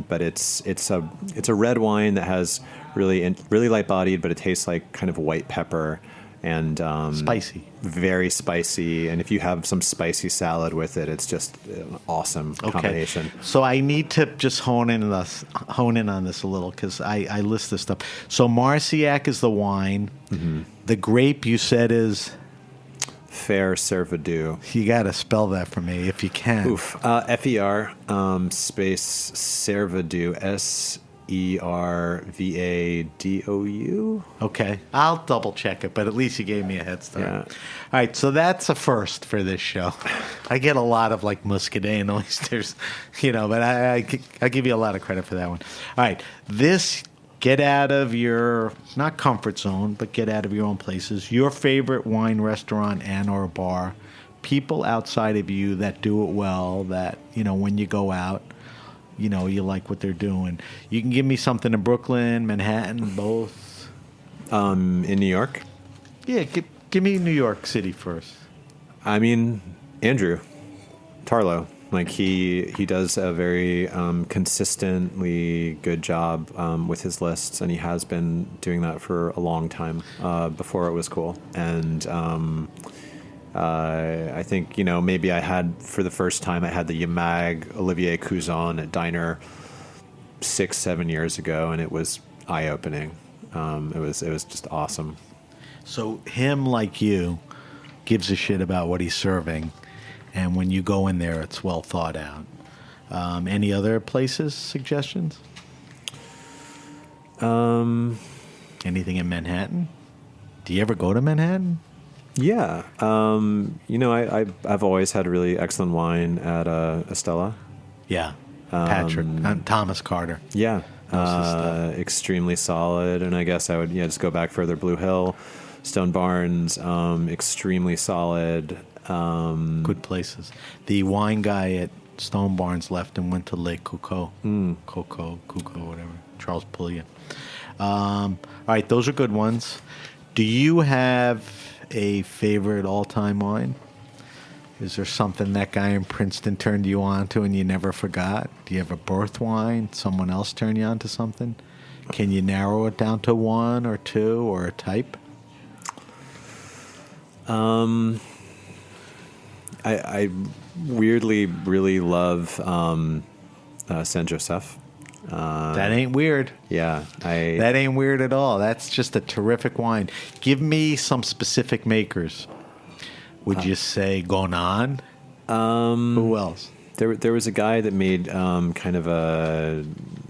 E: But it's a red wine that has really light bodied, but it tastes like kind of white pepper and
D: spicy,
E: very spicy. And if you have some spicy salad with it, it's just an awesome combination.
D: So I need to just hone in on this a little because I list this stuff. So Marciac is the wine. Mm-hmm. The grape you said is.
E: Fair Cervidou.
D: You got to spell that for me if you can.
E: Oof. F-E-R space Cervidou. Cervadou.
D: Okay. I'll double check it, but at least you gave me a head start.
E: Yeah.
D: All right. So that's a first for this show. I get a lot of like Muscadet and oysters, but I give you a lot of credit for that one. All right. Get out of your, not comfort zone, but get out of your own places. Your favorite wine restaurant and or bar. People outside of you that do it well, that, when you go out, you like what they're doing. You can give me something in Brooklyn, Manhattan, both.
E: In New York?
D: Yeah, give me New York City first.
E: I mean, Andrew Tarlow. Like he does a very consistently good job with his lists, and he has been doing that for a long time before it was cool. And I think maybe I had for the first time I had the Yamag Olivier Cousin at Diner 6-7 years ago, and it was eye-opening. It was just awesome.
D: So him, like you, gives a shit about what he's serving, and when you go in there, it's well thought out. Any other places, suggestions? Anything in Manhattan? Do you ever go to Manhattan?
E: Yeah. I've always had really excellent wine at Estella.
D: Yeah. Patrick. Thomas Carter.
E: Yeah.
D: Knows his stuff.
E: Extremely solid. And I guess I would just go back further. Blue Hill, Stone Barns, extremely solid.
D: Good places. The wine guy at Stone Barns left and went to Lake Cuckoo. Cuckoo, whatever. Charles Pulliam. All right, those are good ones. Do you have a favorite all-time wine? Is there something that guy in Princeton turned you on to and you never forgot? Do you have a birth wine? Someone else turned you on to something? Can you narrow it down to one or two or a type?
E: I weirdly really love Saint Joseph.
D: That ain't weird.
E: Yeah,
D: That ain't weird at all. That's just a terrific wine. Give me some specific makers. Would you say Gonan? Who else?
E: There was a guy that made kind of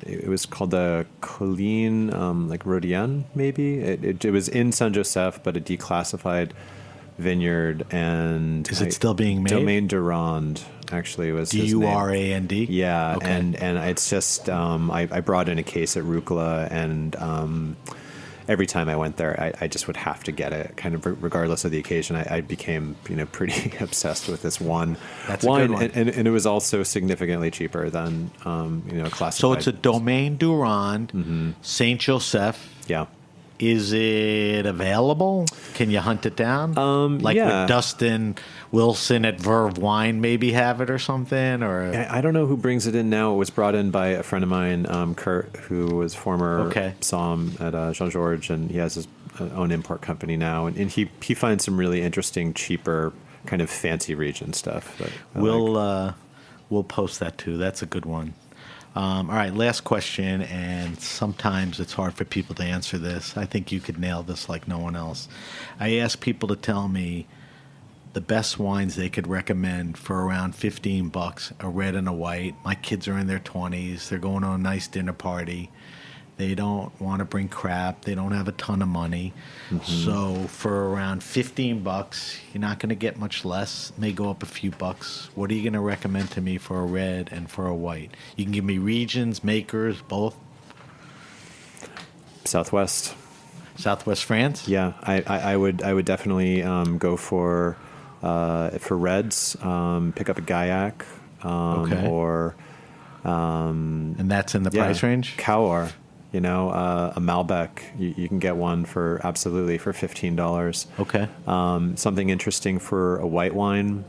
E: it was called the Colline, like Rodian, maybe. It was in Saint Joseph, but a declassified vineyard. And
D: Is it still being made?
E: Domaine Durand, actually, was his name.
D: Durand?
E: Yeah,
D: Okay.
E: and it's just I brought in a case at Rucola, and every time I went there, I just would have to get it, kind of regardless of the occasion. I became pretty obsessed with this one
D: That's a
E: wine,
D: good one.
E: and it was also significantly cheaper than classified.
D: So it's a Domaine Durand, Saint Joseph.
E: Yeah.
D: Is it available? Can you hunt it down?
E: Yeah.
D: Would Dustin Wilson at Verve Wine maybe have it or something? Or
E: I don't know who brings it in now. It was brought in by a friend of mine, Kurt, who was former Somm at Jean Georges, and he has his own import company now. And he finds some really interesting, cheaper, kind of fancy region stuff. That
D: we'll post that too. That's a good one. All right, last question, and sometimes it's hard for people to answer this. I think you could nail this like no one else. I ask people to tell me the best wines they could recommend for around $15, a red and a white. My kids are in their 20s. They're going to a nice dinner party. They don't want to bring crap. They don't have a ton of money. So for around $15, you're not going to get much less. May go up a few bucks. What are you going to recommend to me for a red and for a white? You can give me regions, makers, both.
E: Southwest
D: France?
E: Yeah, I would definitely go for reds. Pick up a Gaillac, or
D: and that's in the price range.
E: Cahors, a Malbec. You can get one for $15.
D: Okay.
E: Something interesting for a white wine.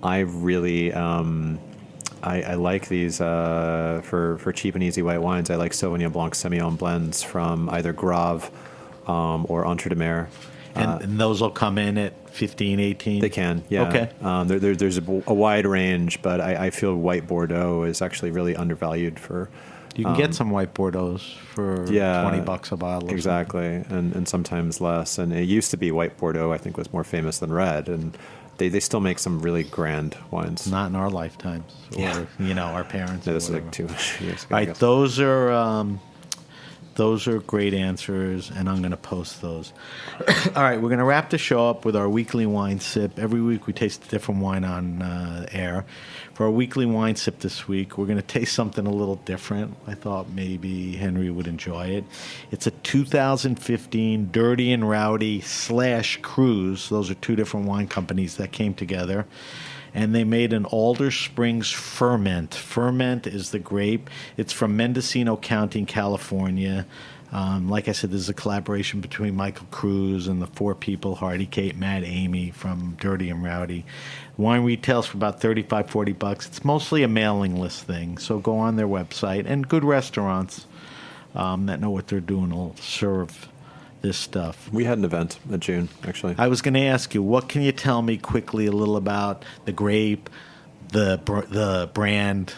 E: I really I like these for cheap and easy white wines. I like Sauvignon Blanc Semillon blends from either Grave or Entre de Mer.
D: And those will come in at 15, 18?
E: They can, yeah.
D: Okay.
E: There's a wide range, but I feel white Bordeaux is actually really undervalued for...
D: You can get some white Bordeaux for $20 a bottle.
E: Exactly, and sometimes less. And it used to be white Bordeaux, I think, was more famous than red, and they still make some really grand wines.
D: Not in our lifetimes, or our parents.
E: No, this is like 2 years ago.
D: All right, those are great answers, and I'm going to post those. All right, we're going to wrap the show up with our weekly wine sip. Every week we taste a different wine on air. For our weekly wine sip this week, we're going to taste something a little different. I thought maybe Henry would enjoy it. It's a 2015 Dirty and Rowdy / Cruise. Those are two different wine companies that came together. And they made an Alder Springs Ferment. Ferment is the grape. It's from Mendocino County in California. Like I said, this is a collaboration between Michael Cruz and the four people, Hardy, Kate, Matt, Amy from Dirty and Rowdy. Wine retails for about $35, $40. It's mostly a mailing list thing, so go on their website. And good restaurants that know what they're doing will serve this stuff.
E: We had an event in June, actually.
D: I was going to ask you, what can you tell me quickly a little about the grape, the brand,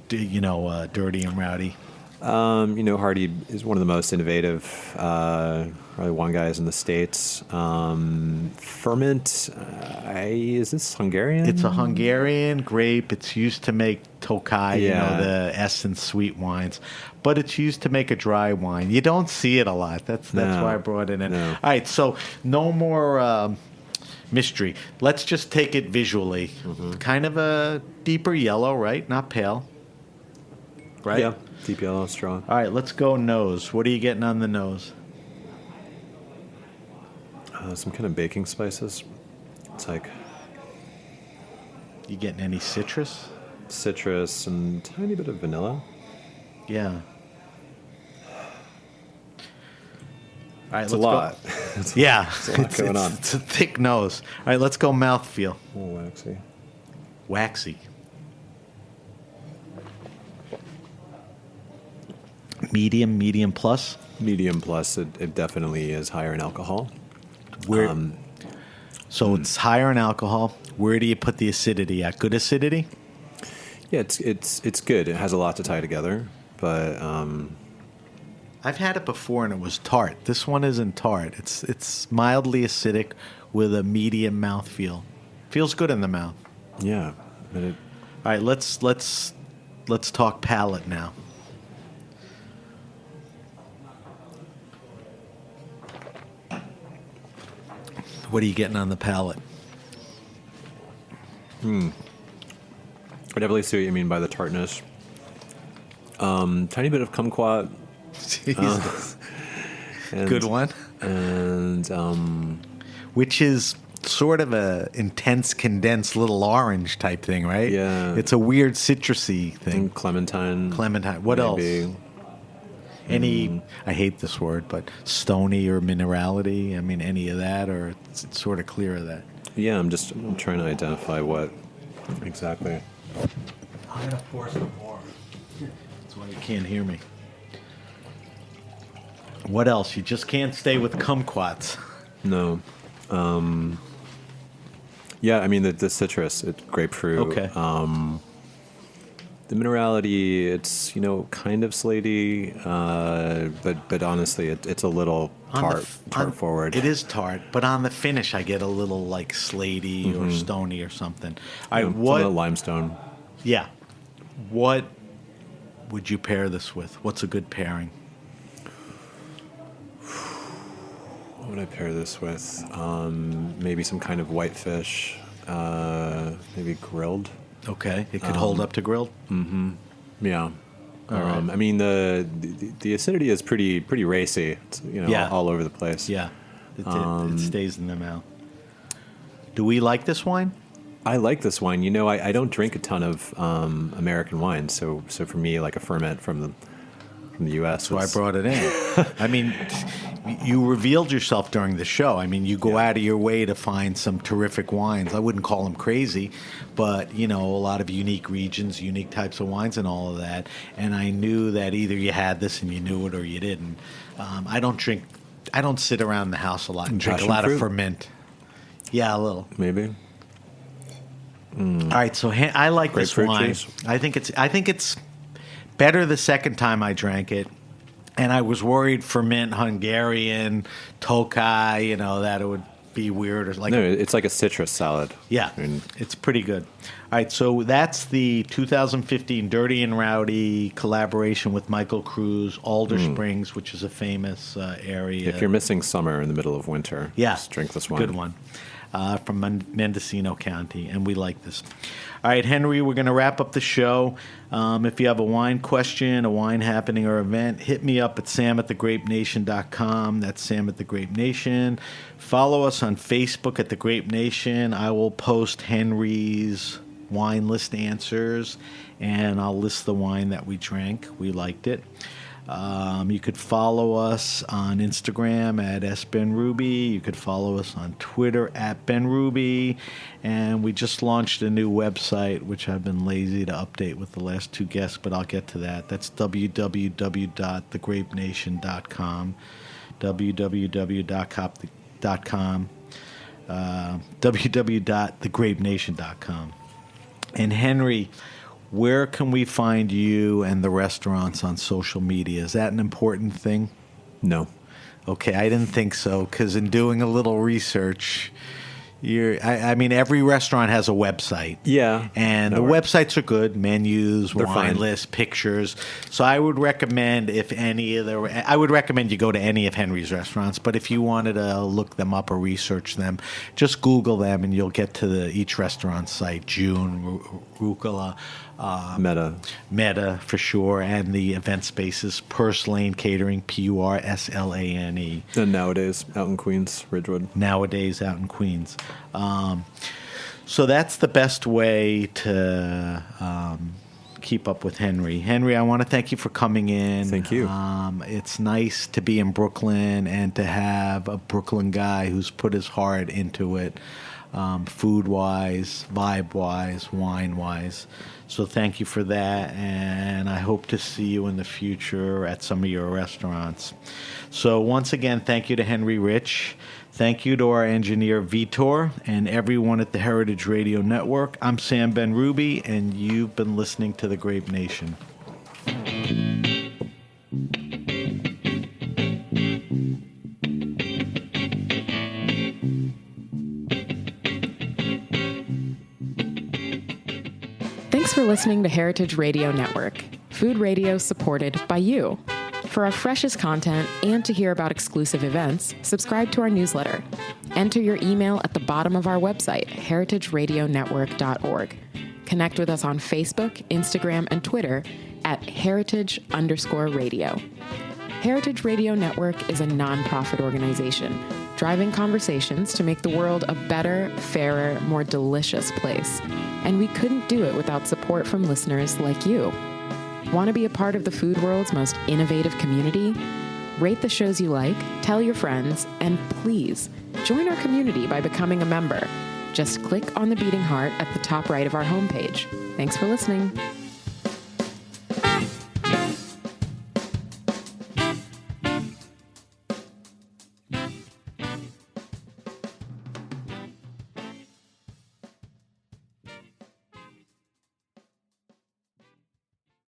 D: Dirty and Rowdy?
E: Hardy is one of the most innovative probably wine guys in the States. Ferment, is this Hungarian?
D: It's a Hungarian grape. It's used to make Tokaj, the essence sweet wines. But it's used to make a dry wine. You don't see it a lot. That's why I brought it in.
E: No.
D: All right, so no more mystery. Let's just take it visually.
E: Mm-hmm.
D: Kind of a deeper yellow, right? Not pale. Right?
E: Yeah, deep yellow, strong.
D: All right, let's go nose. What are you getting on the nose?
E: Some kind of baking spices. It's like
D: You getting any citrus?
E: citrus and tiny bit of vanilla.
D: Yeah. All right,
E: It's a
D: let's
E: lot.
D: go. Yeah.
E: It's a lot going on.
D: It's a thick nose. All right, let's go mouthfeel.
E: A little waxy.
D: Waxy. Medium plus.
E: Medium plus, it definitely is higher in alcohol.
D: Where? So it's higher in alcohol. Where do you put the acidity at? Good acidity?
E: Yeah, it's good. It has a lot to tie together, but
D: I've had it before and it was tart. This one isn't tart. It's mildly acidic with a medium mouthfeel. Feels good in the mouth.
E: yeah. But it,
D: All right, let's talk palate now. What are you getting on the palate?
E: I definitely see what you mean by the tartness. Tiny bit of kumquat.
D: Jesus.
E: And,
D: Good one.
E: And
D: Which is sort of a intense condensed little orange type thing, right?
E: Yeah.
D: It's a weird citrusy thing.
E: and clementine.
D: Clementine. What
E: maybe.
D: else? Any, I hate this word, but stony or minerality? I mean, any of that, or it's sort of clear of that?
E: Yeah, I'm trying to identify what exactly.
D: I'm going to pour some more. That's why you can't hear me. What else? You just can't stay with kumquats.
E: No. Yeah, I mean the citrus, grapefruit.
D: Okay.
E: The minerality, it's kind of slaty, but honestly, it's a little tart forward.
D: It is tart, but on the finish, I get a little like slaty or stony or something. All right,
E: Some
D: what?
E: of the limestone.
D: Yeah. What would you pair this with? What's a good pairing?
E: What would I pair this with? Maybe some kind of whitefish, maybe grilled.
D: Okay, it could hold up to grilled.
E: Yeah.
D: All right.
E: I mean the acidity is pretty racy. It's
D: Yeah.
E: all over the place.
D: Yeah, it stays in the mouth. Do we like this wine?
E: I like this wine. I don't drink a ton of American wine, so for me, like a ferment from the U.S.
D: So I brought it in. I mean, you revealed yourself during the show. I mean, you go out of your way to find some terrific wines. I wouldn't call them crazy, but, a lot of unique regions, unique types of wines and all of that. And I knew that either you had this and you knew it or you didn't. I don't sit around the house a lot and drink a
E: Passion
D: lot
E: fruit?
D: of ferment. Yeah, a little.
E: maybe.
D: All right, so I like this
E: Grapefruit
D: wine.
E: juice?
D: I think it's better the second time I drank it, and I was worried ferment Hungarian Tokaj, that it would be weird or like.
E: No, it's like a citrus salad.
D: Yeah,
E: I mean,
D: it's pretty good. All right, so that's the 2015 Dirty and Rowdy collaboration with Michael Cruz, Alder Springs, which is a famous area.
E: if you're missing summer in the middle of winter, just drink this wine.
D: Good one. From Mendocino County, and we like this. All right, Henry, we're going to wrap up the show. If you have a wine question, a wine happening, or event, hit me up at sam@thegrapenation.com. That's Sam at The Grape Nation. Follow us on Facebook at The Grape Nation. I will post Henry's wine list answers, and I'll list the wine that we drank. We liked it. You could follow us on Instagram at SBenRuby. You could follow us on Twitter at BenRuby. And we just launched a new website, which I've been lazy to update with the last two guests, but I'll get to that. That's www.thegrapenation.com. www.cop.com. www.thegrapenation.com. And Henry, where can we find you and the restaurants on social media? Is that an important thing?
E: No.
D: Okay, I didn't think so, because in doing a little research, I mean, every restaurant has a website.
E: Yeah.
D: And the websites are good, menus,
E: They're
D: wine
E: fine.
D: lists, pictures. So I would recommend I would recommend you go to any of Henry's restaurants, but if you wanted to look them up or research them, just Google them and you'll get to each restaurant site, June, Rucola, Metta for sure, and the event spaces, Purse Lane Catering, Purslane.
E: And nowadays, out in Queens, Ridgewood.
D: Nowadays out in Queens. So that's the best way to keep up with Henry. Henry, I want to thank you for coming in.
E: Thank you.
D: It's nice to be in Brooklyn and to have a Brooklyn guy who's put his heart into it, food-wise, vibe-wise, wine-wise. So thank you for that, and I hope to see you in the future at some of your restaurants. So once again, thank you to Henry Rich. Thank you to our engineer, Vitor, and everyone at the Heritage Radio Network. I'm Sam Ben-Ruby, and you've been listening to The Grape Nation.
C: Thanks for listening to Heritage Radio Network, food radio supported by you. For our freshest content and to hear about exclusive events, subscribe to our newsletter. Enter your email at the bottom of our website, heritageradionetwork.org. Connect with us on Facebook, Instagram, and Twitter at heritage_radio. Heritage Radio Network is a nonprofit organization driving conversations to make the world a better, fairer, more delicious place. And we couldn't do it without support from listeners like you. Want to be a part of the food world's most innovative community? Rate the shows you like, tell your friends, and please join our community by becoming a member. Just click on the beating heart at the top right of our homepage. Thanks for listening.